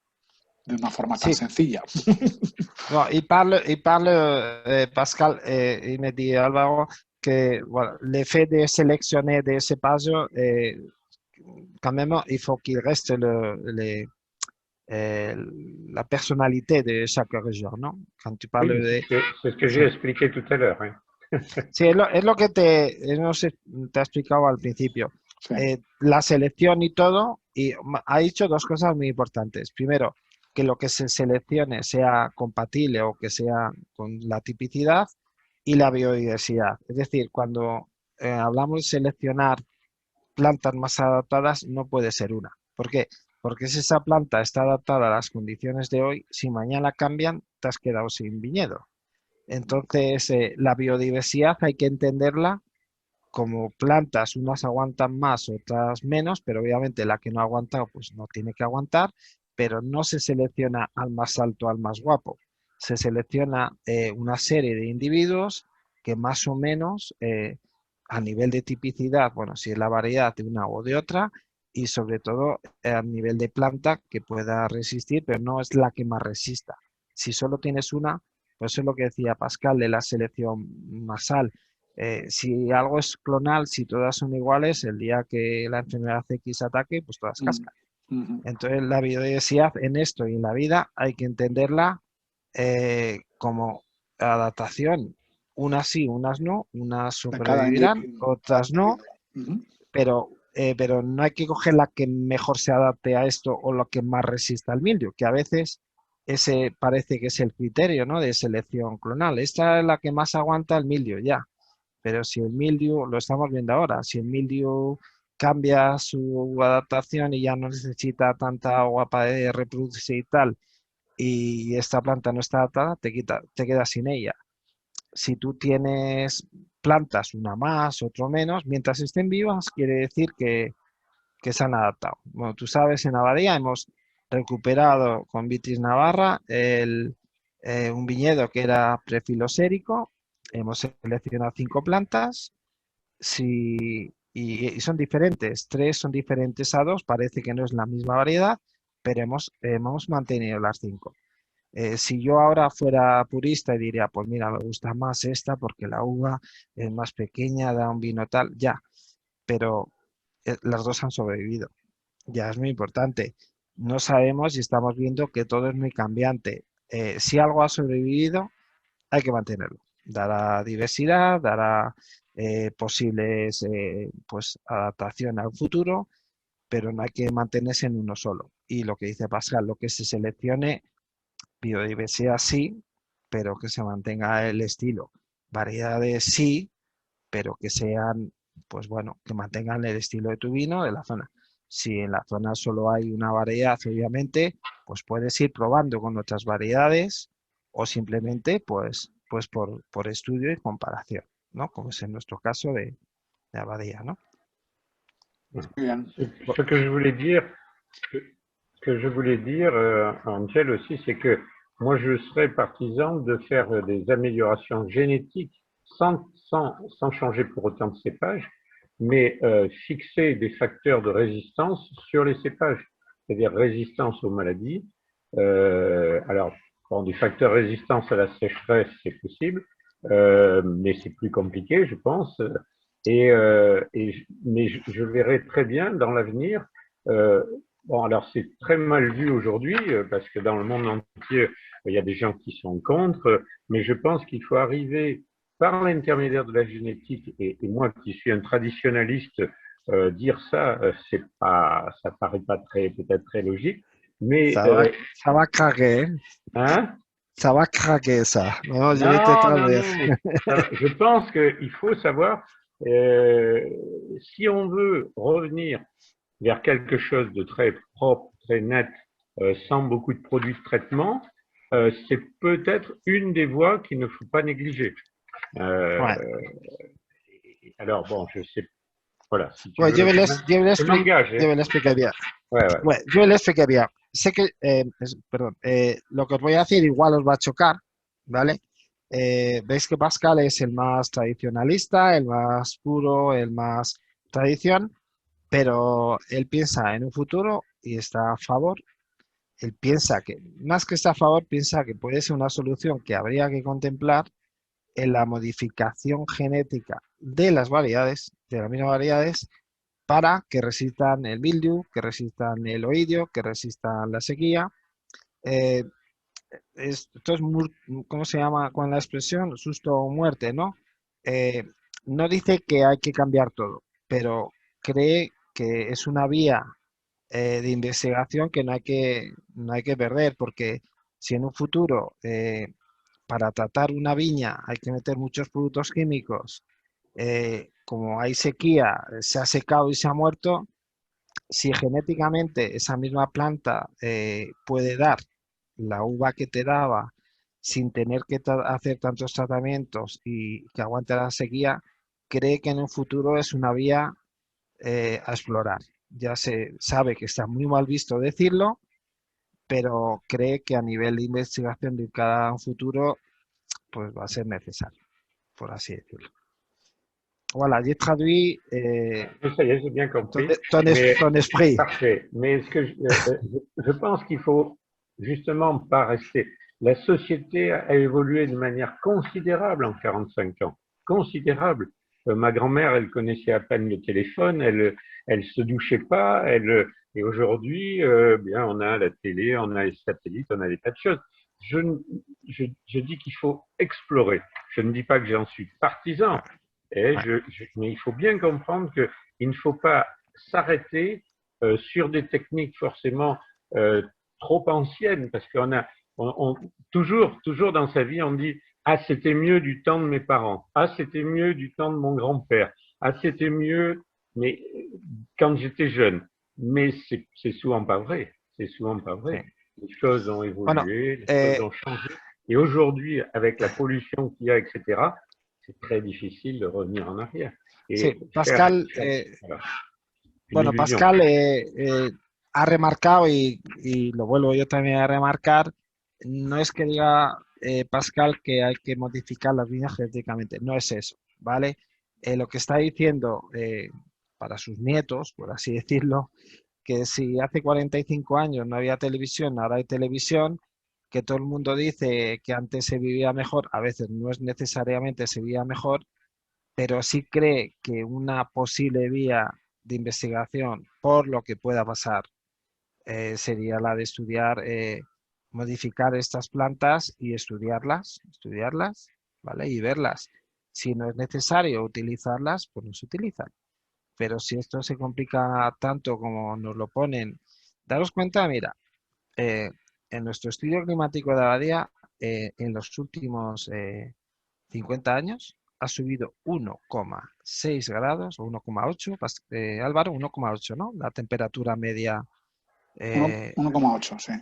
de una forma tan sí. sencilla. No, Pascal, il me dit Alvaro que voilà, l'effet de sélectionner des cépages, quand même, il faut qu'il reste euh, la personnalité de chaque région, ¿no? Quand tu Oui, parles mais de... c'est ce que j'ai Sí, expliqué tout à l'heure, hein. sí, es lo que no sé, te ha explicado al principio. Sí. La selección y todo, y ha dicho dos cosas muy importantes. Primero, que lo que se seleccione sea compatible o que sea con la tipicidad y la biodiversidad. Es decir, cuando hablamos de seleccionar plantas más adaptadas, no puede ser una. ¿Por qué? Porque si esa planta está adaptada a las condiciones de hoy, si mañana cambian, te has quedado sin viñedo. Entonces, la biodiversidad hay que entenderla como plantas, unas aguantan más, otras menos, pero obviamente la que no ha aguantado, pues no tiene que aguantar, pero no se selecciona al más alto, al más guapo. Se selecciona una serie de individuos que más o menos a nivel de tipicidad, bueno, si es la variedad de una o de otra, y sobre todo a nivel de planta que pueda resistir, pero no es la que más resista. Si solo tienes una, pues eso es lo que decía Pascal de la selección masal. Si algo es clonal, si todas son iguales, el día que la enfermedad X ataque, pues todas cascan. Entonces, la biodiversidad en esto y en la vida hay que entenderla como adaptación. Unas sí, unas no, unas De cada sobrevivirán, individuo. otras no, pero no hay que coger la que mejor se adapte a esto o la que más resista al mildio, que a veces ese parece que es el criterio, ¿no?, de selección clonal. Esta es la que más aguanta el mildio, ya. Pero si el mildio, lo estamos viendo ahora, si el mildio cambia su adaptación y ya no necesita tanta agua para reproducirse y tal, y esta planta no está adaptada, te quedas sin ella. Si tú tienes plantas, una más, otro menos, mientras estén vivas, quiere decir que se han adaptado. Bueno, tú sabes, en Abadía hemos recuperado con Vitis Navarra un viñedo que era prefilosérico. Hemos seleccionado 5 plantas y son diferentes. 3 son diferentes a 2, parece que no es la misma variedad, pero hemos mantenido las 5. Si yo ahora fuera purista y diría, pues mira, me gusta más esta porque la uva es más pequeña, da un vino tal, ya, pero las dos han sobrevivido. Ya es muy importante. no sabemos y estamos viendo que todo es muy cambiante. Si algo ha sobrevivido, hay que mantenerlo. Dará diversidad, dará posibles pues, adaptación al futuro, pero no hay que mantenerse en uno solo. Y lo que dice Pascal, lo que se seleccione, biodiversidad sí, pero que se mantenga el estilo. Variedades sí, pero que sean, pues bueno, que mantengan el estilo de tu vino de la zona. Si en la zona solo hay una variedad, obviamente, pues puedes ir probando con otras variedades o simplemente, pues por estudio y comparación, ¿no? Como es en nuestro caso de abadía, ¿no? Muy bien. Ce que je voulais dire, ce que je voulais dire, Angel aussi, c'est que moi je serais partisan de faire des améliorations génétiques sans changer pour autant de cépage, mais fixer des facteurs de résistance sur les cépages, c'est-à-dire résistance aux maladies. Alors, bon, des facteurs de résistance à la sécheresse, c'est possible, mais c'est plus compliqué, je pense. Mais je verrais très bien dans l'avenir. Bon, alors c'est très mal vu aujourd'hui parce que dans le monde entier, il y a des gens qui sont contre, mais je pense qu'il faut arriver par l'intermédiaire de la génétique, et moi qui suis un traditionnaliste, dire ça, c'est pas, ça paraît pas très, peut-être très logique, mais Ça va craquer, hein? hein? Ça va craquer ça. Non, je vais te Non, non, traduire. non, mais je pense qu'il faut savoir si on veut revenir vers quelque chose de très propre, très net, sans beaucoup de produits de traitement, c'est peut-être une des voies qu'il ne faut pas négliger. Ouais. Alors bon, je sais, voilà, si tu Ouais, veux le faire, je m'engage. je vais l'expliquer bien. Ouais, ouais. Bueno, yo les expliqué bien. Sé que, perdón, lo que os voy a decir igual os va a chocar, ¿vale? Veis que Pascal es el más tradicionalista, el más puro, el más tradición, pero él piensa en un futuro y está a favor. Él piensa que, más que está a favor, piensa que puede ser una solución que habría que contemplar en la modificación genética de las variedades, de las mismas variedades, para que resistan el mildew, que resistan el oidio, que resistan la sequía. Eh, Esto es, ¿cómo se llama con la expresión? Susto o muerte, ¿no? Eh, no dice que hay que cambiar todo, pero cree que es una vía de investigación que no hay que perder, porque si en un futuro para tratar una viña hay que meter muchos productos químicos, como hay sequía, se ha secado y se ha muerto, si genéticamente esa misma planta puede dar la uva que te daba sin tener que hacer tantos tratamientos y que aguante la sequía, cree que en un futuro es una vía a explorar. Ya se sabe que está muy mal visto decirlo, pero cree que a nivel de investigación de cada un futuro pues va a ser necesario, por así decirlo. Voilà, j'ai traduit Ça y est, j'ai bien compris. ton esprit. Parfait. Mais ce que je pense qu'il faut justement pas rester. La société a évolué de manière considérable en 45 ans. Considérable. Ma grand-mère, elle connaissait à peine le téléphone, elle se douchait pas, et aujourd'hui, bien, on a la télé, on a les satellites, on a des tas de choses. Je dis qu'il faut explorer. Je ne dis pas que j'en suis partisan, mais il faut bien comprendre qu'il ne faut pas s'arrêter sur des techniques forcément trop anciennes, parce qu'on a toujours dans sa vie, on dit ah, c'était mieux du temps de mes parents, ah, c'était mieux du temps de mon grand-père, ah, c'était mieux, mais quand j'étais jeune. Mais c'est souvent pas vrai. C'est souvent pas vrai. Les choses ont évolué, les choses ont changé. Et aujourd'hui, avec la pollution qu'il y a, etc., c'est très difficile de revenir en arrière. Et sí, Pascal, voilà. Bueno, Pascal ha remarcado, y lo vuelvo yo también a remarcar, no es que diga Pascal que hay que modificar las viñas genéticamente, no es eso, ¿vale? Lo que está diciendo para sus nietos, por así decirlo, que si hace 45 años no había televisión, ahora hay televisión, que todo el mundo dice que antes se vivía mejor, a veces no es necesariamente se vivía mejor, pero sí cree que una posible vía de investigación por lo que pueda pasar sería la de estudiar, modificar estas plantas y estudiarlas, ¿vale? Y verlas. Si no es necesario utilizarlas, pues no se utilizan. Pero si esto se complica tanto como nos lo ponen, daros cuenta, mira, en nuestro estudio climático de Abadía, en los últimos 50 años, ha subido 1,6 grados o 1,8, Álvaro, 1,8, ¿no? La temperatura media. 1,8, sí.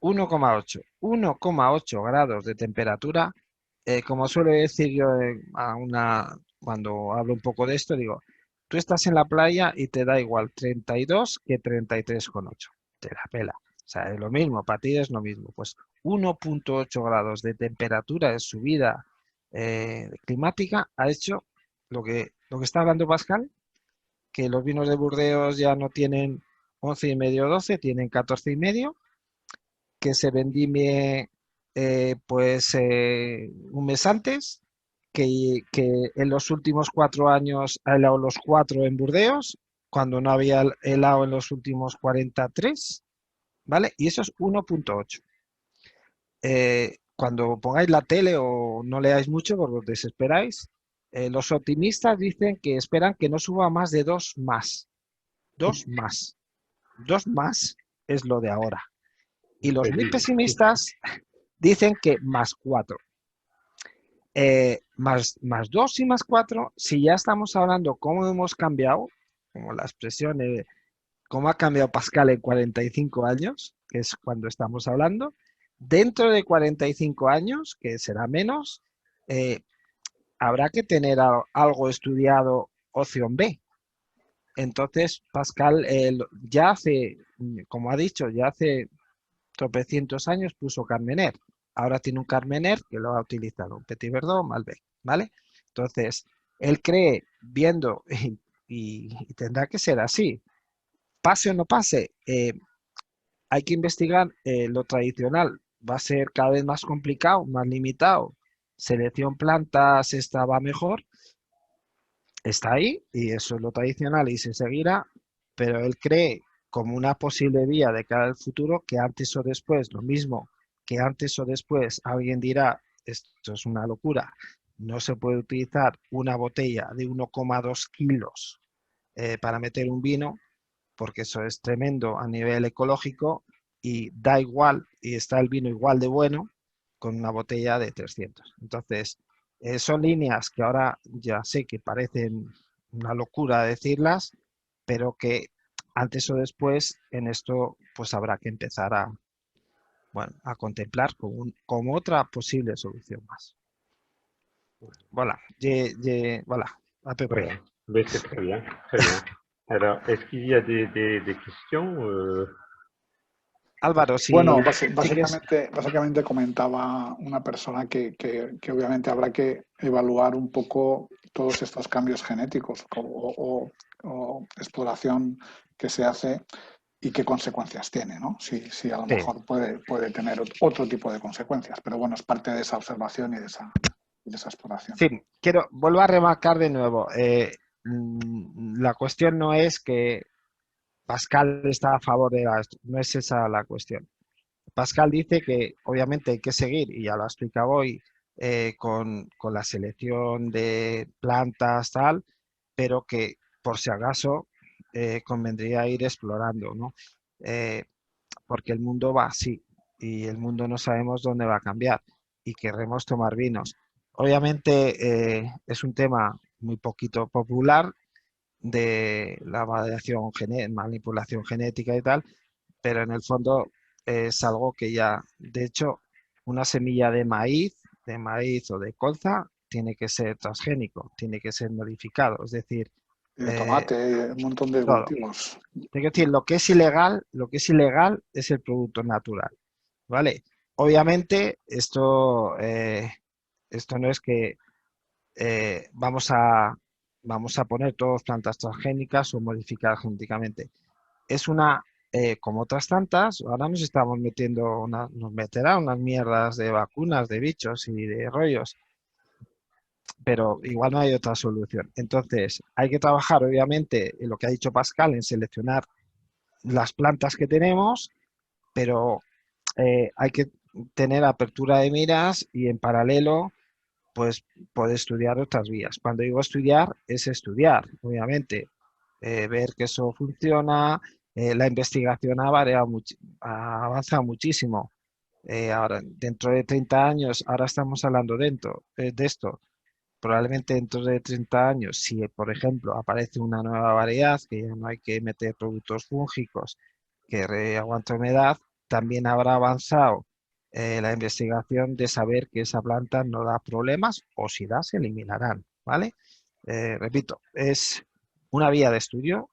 1,8 grados de temperatura. Como suelo decir yo cuando hablo un poco de esto, digo, tú estás en la playa y te da igual 32 que 33,8. Te la pela. O sea, es lo mismo, para ti es lo mismo. Pues 1,8 grados de temperatura de subida climática ha hecho lo que está hablando Pascal, que los vinos de Burdeos ya no tienen 11,5 o 12, tienen 14,5, que se vendimie un mes antes, que en los últimos 4 años ha helado los 4 en Burdeos, cuando no había helado en los últimos 43, ¿vale? Y eso es 1,8. Cuando pongáis la tele o no leáis mucho porque os desesperáis, los optimistas dicen que esperan que no suba más de 2 más. 2 más. 2 más es lo de ahora. Y los muy pesimistas dicen que más 4. Más 2 y más 4, si ya estamos hablando cómo hemos cambiado, como la expresión de cómo ha cambiado Pascal en 45 años, que es cuando estamos hablando, dentro de 45 años, que será menos, habrá que tener algo estudiado opción B. Entonces, Pascal ya hace, como ha dicho, ya hace tropecientos años puso Carmener. Ahora tiene un Carmener que lo ha utilizado, un Petit Verdot, Malbec, ¿vale? Entonces, él cree, viendo, y tendrá que ser así, pase o no pase, hay que investigar lo tradicional. Va a ser cada vez más complicado, más limitado. Selección plantas, esta va mejor. Está ahí y eso es lo tradicional y se seguirá, pero él cree como una posible vía de cara al futuro que antes o después, lo mismo que antes o después alguien dirá, esto es una locura, no se puede utilizar una botella de 1,2 kilos para meter un vino, porque eso es tremendo a nivel ecológico y da igual, y está el vino igual de bueno con una botella de 300. Entonces, son líneas que ahora ya sé que parecen una locura decirlas, pero que antes o después en esto pues habrá que empezar a contemplar como otra posible solución más. Voilà, voilà, à peu près. Voilà, mais c'est très bien, très bien. Alors, est-ce qu'il y a des questions Álvaro, Bueno, si que es... básicamente comentaba una persona que obviamente habrá que evaluar un poco todos estos cambios genéticos o exploración que se hace y qué consecuencias tiene, ¿no? Si a lo Sí. mejor puede tener otro tipo de consecuencias, pero bueno, es parte de esa observación y de esa exploración. Sí, vuelvo a remarcar de nuevo, la cuestión no es que Pascal está a favor de esto, no es esa la cuestión. Pascal dice que obviamente hay que seguir, y ya lo ha explicado hoy, con la selección de plantas, tal, pero que por si acaso convendría ir explorando, ¿no? Porque el mundo va así y el mundo no sabemos dónde va a cambiar y queremos tomar vinos. Obviamente es un tema muy poquito popular de la manipulación genética y tal, pero en el fondo es algo que ya, de hecho, una semilla de maíz o de colza, tiene que ser transgénico, tiene que ser modificado, es decir, Y de tomate, un montón de todo. cultivos. Tengo que decir, lo que es ilegal es el producto natural, ¿vale? Obviamente, esto no es que vamos a poner todas plantas transgénicas o modificadas genéticamente. Es como otras tantas, ahora nos estamos metiendo, nos meterán unas mierdas de vacunas, de bichos y de rollos, pero igual no hay otra solución. Entonces, hay que trabajar, obviamente, en lo que ha dicho Pascal, en seleccionar las plantas que tenemos, pero hay que tener apertura de miras y en paralelo pues poder estudiar otras vías. Cuando digo estudiar, es estudiar, obviamente, ver que eso funciona. La investigación ha avanzado muchísimo. Ahora, dentro de 30 años, ahora estamos hablando de esto. Probablemente dentro de 30 años, si por ejemplo aparece una nueva variedad, que ya no hay que meter productos fúngicos que aguanta humedad, también habrá avanzado la investigación de saber que esa planta no da problemas o si da, se eliminarán, ¿vale? Repito, es una vía de estudio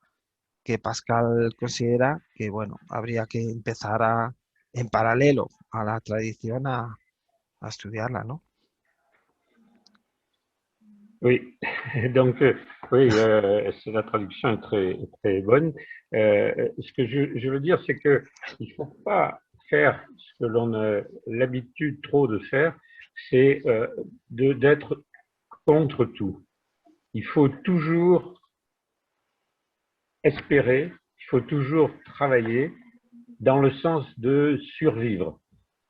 que Pascal considera que, bueno, habría que empezar en paralelo a la tradición a estudiarla, ¿no? Oui, donc oui, la traduction est très, très bonne. Ce que je veux dire, c'est que il faut pas faire ce que l'on a l'habitude trop de faire, c'est d'être contre tout. Il faut toujours espérer, il faut toujours travailler dans le sens de survivre.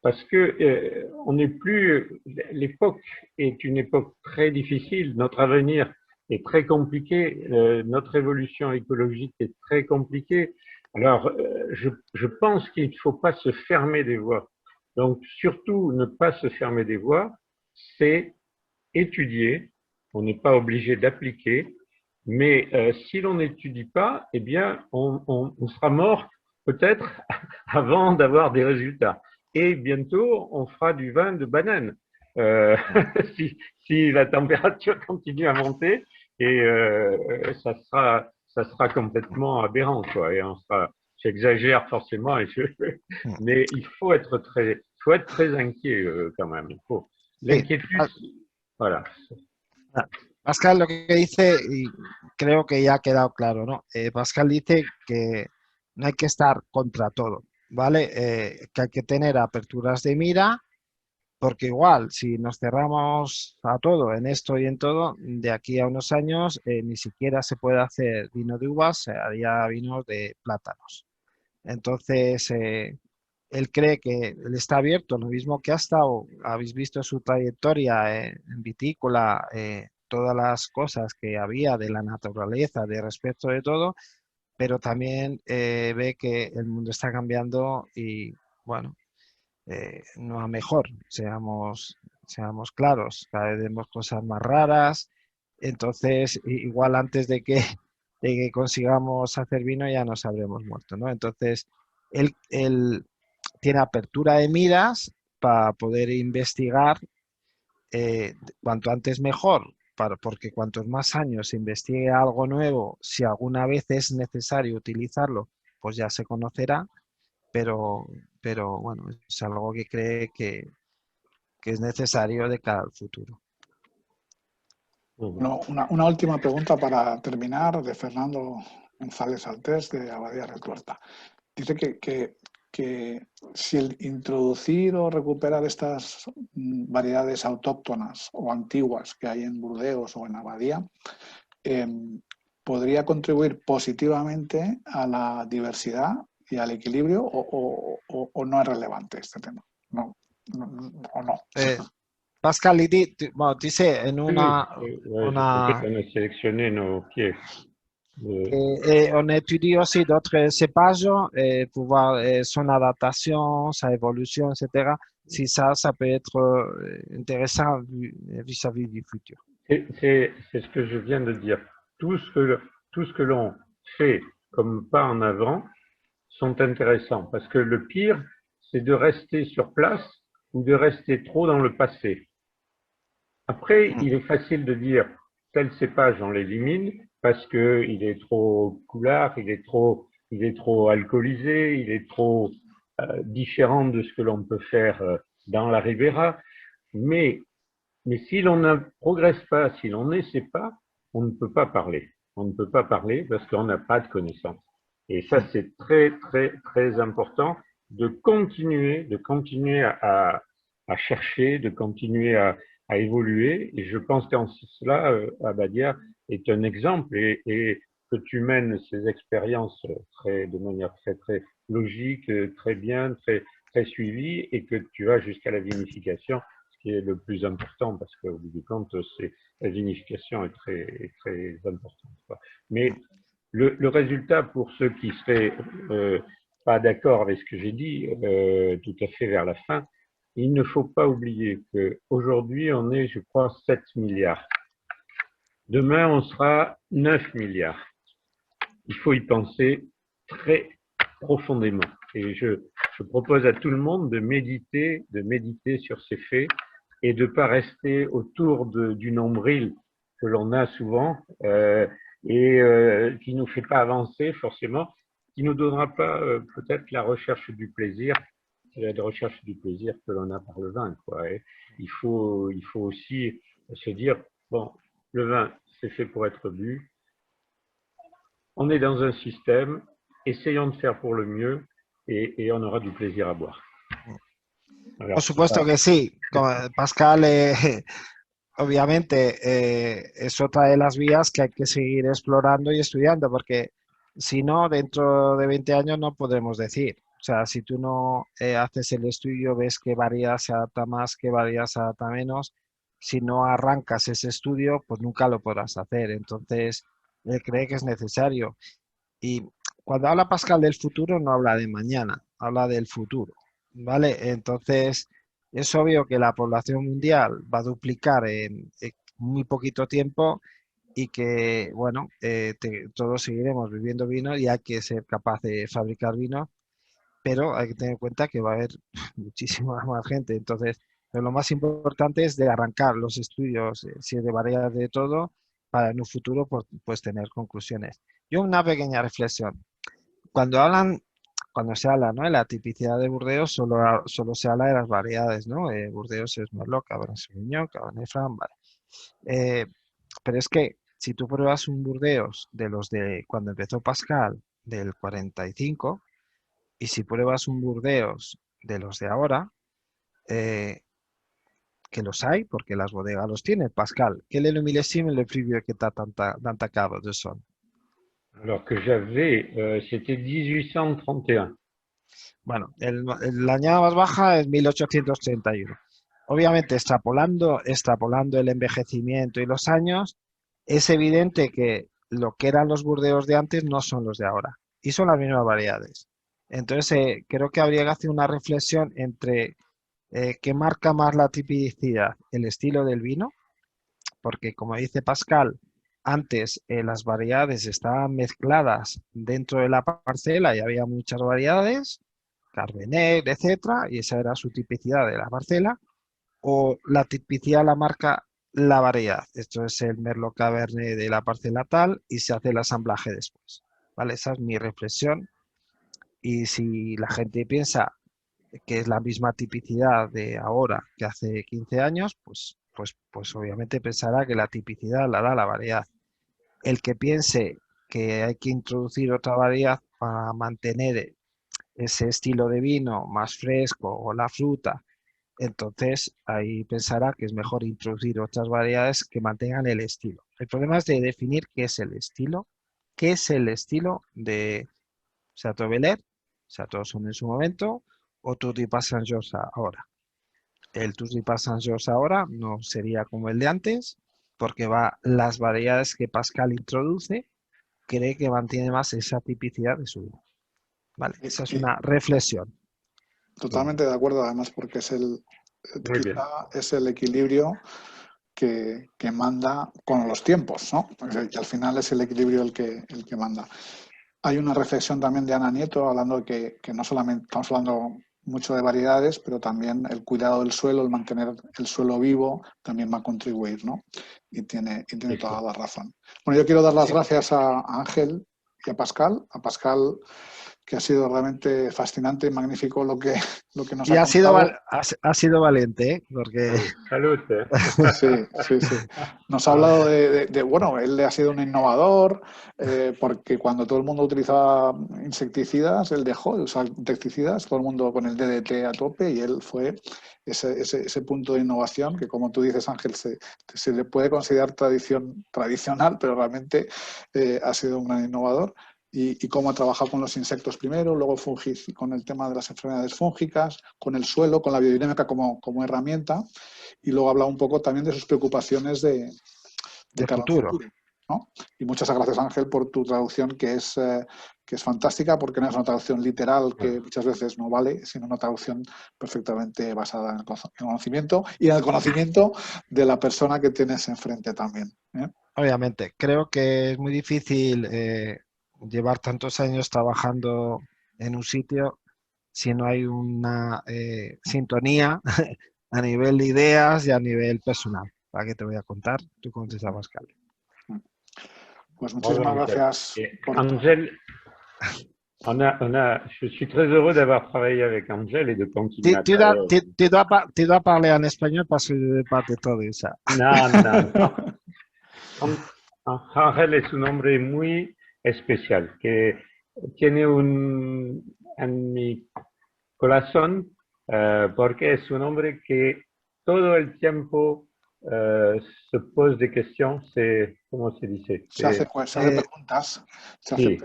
Parce que on n'est plus, l'époque est une époque très difficile, notre avenir est très compliqué, notre évolution écologique est très compliquée. Alors, je pense qu'il ne faut pas se fermer des voies. Donc, surtout, ne pas se fermer des voies, c'est étudier. On n'est pas obligé d'appliquer, mais si l'on n'étudie pas, eh bien, on sera mort peut-être avant d'avoir des résultats. Et bientôt, on fera du vin de banane. Si la température continue à monter, et ça sera complètement aberrant, quoi. Et on sera, j'exagère forcément, mais il faut être très inquiet quand même. Il faut l'inquiétude, voilà. Pascal lo que dice, y creo que ya ha quedado claro, ¿no? Pascal dice que no hay que estar contra todo, ¿vale? Que hay que tener aperturas de mira, porque igual, si nos cerramos a todo, en esto y en todo, de aquí a unos años ni siquiera se puede hacer vino de uvas, se haría vino de plátanos. Entonces, él cree que él está abierto, lo mismo que ha estado, habéis visto su trayectoria en vitícola, todas las cosas que había de la naturaleza, de respecto de todo, pero también ve que el mundo está cambiando y, bueno, no a mejor, seamos claros, cada vez vemos cosas más raras, entonces igual antes de que consigamos hacer vino ya nos habremos muerto, ¿no? Entonces, él tiene apertura de miras para poder investigar cuanto antes mejor, porque cuantos más años se investigue algo nuevo, si alguna vez es necesario utilizarlo, pues ya se conocerá, pero, pero bueno, es algo que cree que es necesario de cara al futuro. Bueno, una última pregunta para terminar de Fernando González Altés de Abadía Retuerta. Dice que si el introducir o recuperar estas variedades autóctonas o antiguas que hay en Burdeos o en Abadía podría contribuir positivamente a la diversidad y al equilibrio o no es relevante este tema. No, o no. Pascal dice en Oui, ouais, on a sélectionné nos pieds. on étudie aussi d'autres cépages pour voir son adaptation, sa évolution, etc. Si ça peut être intéressant vis-à-vis du futur. C'est ce que je viens de dire. Tout ce que l'on fait comme pas en avant sont intéressants parce que le pire, c'est de rester sur place ou de rester trop dans le passé. Après, il est facile de dire tel cépage, on l'élimine parce que il est trop coulard, il est trop alcoolisé, il est trop différent de ce que l'on peut faire dans la Ribera. Mais si l'on ne progresse pas, si l'on n'essaie pas, on ne peut pas parler. On ne peut pas parler parce qu'on n'a pas de connaissances. Et ça, c'est très, très, très important de continuer à chercher, de continuer à évoluer. Et je pense qu'en cela, Abadia est un exemple. Et que tu mènes ces expériences de manière très logique, très bien, très suivie, et que tu vas jusqu'à la vinification, ce qui est le plus important, parce qu'au bout du compte, la vinification est très importante, quoi. Mais le résultat, pour ceux qui seraient pas d'accord avec ce que j'ai dit tout à fait vers la fin, il ne faut pas oublier qu'aujourd'hui, on est, je crois, 7 milliards. Demain, on sera 9 milliards. Il faut y penser très profondément. Et je propose à tout le monde de méditer sur ces faits et de ne pas rester autour du nombril que l'on a souvent qui ne nous fait pas avancer forcément, qui ne nous donnera pas peut-être la recherche du plaisir que l'on a par le vin, quoi. Et il faut aussi se dire, bon, le vin, c'est fait pour être bu. On est dans un système, essayons de faire pour le mieux et on aura du plaisir à boire. Alors, por supuesto que sí. Pascal, obviamente, es otra de las vías que hay que seguir explorando y estudiando, porque si no, dentro de 20 años no podremos decir. O sea, si tú no haces el estudio, ves qué variedad se adapta más, qué variedad se adapta menos, si no arrancas ese estudio, pues nunca lo podrás hacer. Entonces, él cree que es necesario. Y cuando habla Pascal del futuro, no habla de mañana, habla del futuro, ¿vale? Entonces, es obvio que la población mundial va a duplicar en muy poquito tiempo y que, bueno, todos seguiremos bebiendo vino y hay que ser capaz de fabricar vino, pero hay que tener en cuenta que va a haber muchísima más gente. Entonces, pero lo más importante es de arrancar los estudios, si es de variedades de todo, para en un futuro pues tener conclusiones. Yo una pequeña reflexión. Cuando se habla, ¿no?, de la tipicidad de Burdeos, solo se habla de las variedades, ¿no? Burdeos es Merlot, Cabernet Sauvignon, Cabernet Franc, vale. Pero es que si tú pruebas un Burdeos de los de cuando empezó Pascal, del 45, y si pruebas un Burdeos de los de ahora, que los hay, porque las bodegas los tienen. Pascal, quel est le millésime le plus vieux que tu as dans ta cave de son? Alors que j'avais, c'était 1831. Bueno, la añada más baja es 1831. Obviamente, extrapolando el envejecimiento y los años, es evidente que lo que eran los Burdeos de antes no son los de ahora, y son las mismas variedades. Entonces, creo que habría que hacer una reflexión entre qué marca más la tipicidad, el estilo del vino, porque como dice Pascal, antes las variedades estaban mezcladas dentro de la parcela y había muchas variedades, Cabernet, etcétera, y esa era su tipicidad de la parcela, o la tipicidad la marca la variedad. Esto es el Merlot Cabernet de la parcela tal y se hace el asamblaje después. ¿Vale? Esa es mi reflexión. Y si la gente piensa que es la misma tipicidad de ahora que hace 15 años, pues obviamente pensará que la tipicidad la da la variedad. El que piense que hay que introducir otra variedad para mantener ese estilo de vino más fresco o la fruta, entonces ahí pensará que es mejor introducir otras variedades que mantengan el estilo. El problema es de definir qué es el estilo de Chateau Belair, Chateau Son en su momento, o Tour du Pas Saint-Georges ahora. El Tour du Pas Saint-Georges ahora no sería como el de antes, porque las variedades que Pascal introduce, cree que mantiene más esa tipicidad de su vino. Vale, esa es una reflexión. Totalmente de acuerdo, además, porque es el equilibrio que manda con los tiempos, ¿no? Y al final es el equilibrio el que manda. Hay una reflexión también de Ana Nieto hablando de que no solamente estamos hablando mucho de variedades, pero también el cuidado del suelo, el mantener el suelo vivo, también va a contribuir, ¿no? Y tiene toda la razón. Bueno, yo quiero dar las gracias a Ángel y a Pascal, que ha sido realmente fascinante y magnífico lo que nos Y ha contado. ha sido valiente, ¿eh? Porque... Salud. Sí, sí, sí. Nos ha hablado bueno, él ha sido un innovador, porque cuando todo el mundo utilizaba insecticidas, él dejó de usar insecticidas, todo el mundo con el DDT a tope, y él fue ese punto de innovación que, como tú dices, Ángel, se le puede considerar tradicional, pero realmente ha sido un gran innovador. Y cómo ha trabajado con los insectos primero, luego con el tema de las enfermedades fúngicas, con el suelo, con la biodinámica como herramienta, y luego ha hablado un poco también de sus preocupaciones de cara al futuro. futuro, ¿no? Y muchas gracias, Ángel, por tu traducción, que es fantástica, porque no es una traducción literal que muchas veces no vale, sino una traducción perfectamente basada en el conocimiento y en el conocimiento de la persona que tienes enfrente también, ¿eh? Obviamente, creo que es muy difícil llevar tantos años trabajando en un sitio si no hay una sintonía a nivel de ideas y a nivel personal. ¿Para qué te voy a contar? Tú conoces a Pascal. Pues muchísimas gracias. Ángel, je suis très heureux d'avoir travaillé avec Ángel et de continuer à travailler. Tu dois parler en espagnol parce que je ne parle pas todo eso. No. Ángel es un hombre muy especial, que tiene en mi corazón, porque es un hombre que todo el tiempo se pose des questions, ¿cómo se dice? Se hace preguntas.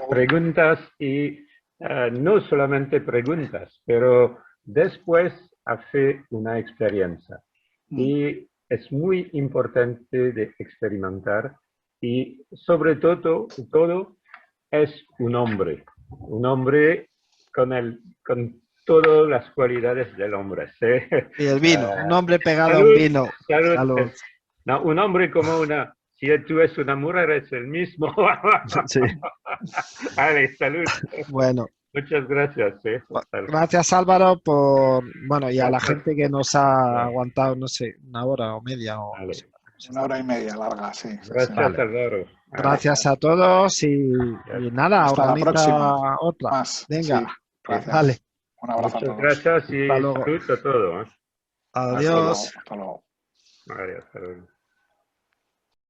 Preguntas y no solamente preguntas, pero después hace una experiencia. Y es muy importante de experimentar, y sobre todo es un hombre con todas las cualidades del hombre. ¿Sí? Y el vino, un hombre pegado a un vino. Salud. No, un hombre como si tú eres una mujer, es el mismo. Sí. Vale, salud. Bueno. Muchas gracias. Gracias, Álvaro, y a la gente que nos ha aguantado, no sé, una hora o media. Vale. No sé, una hora y media larga, sí. Gracias, vale. Álvaro. Gracias a todos y nada, hasta la próxima. Otra. Más. Venga, sí, gracias. Vale. Un abrazo a todos. Gracias y salud a todos. Adiós. Hasta luego. Vale, hasta luego.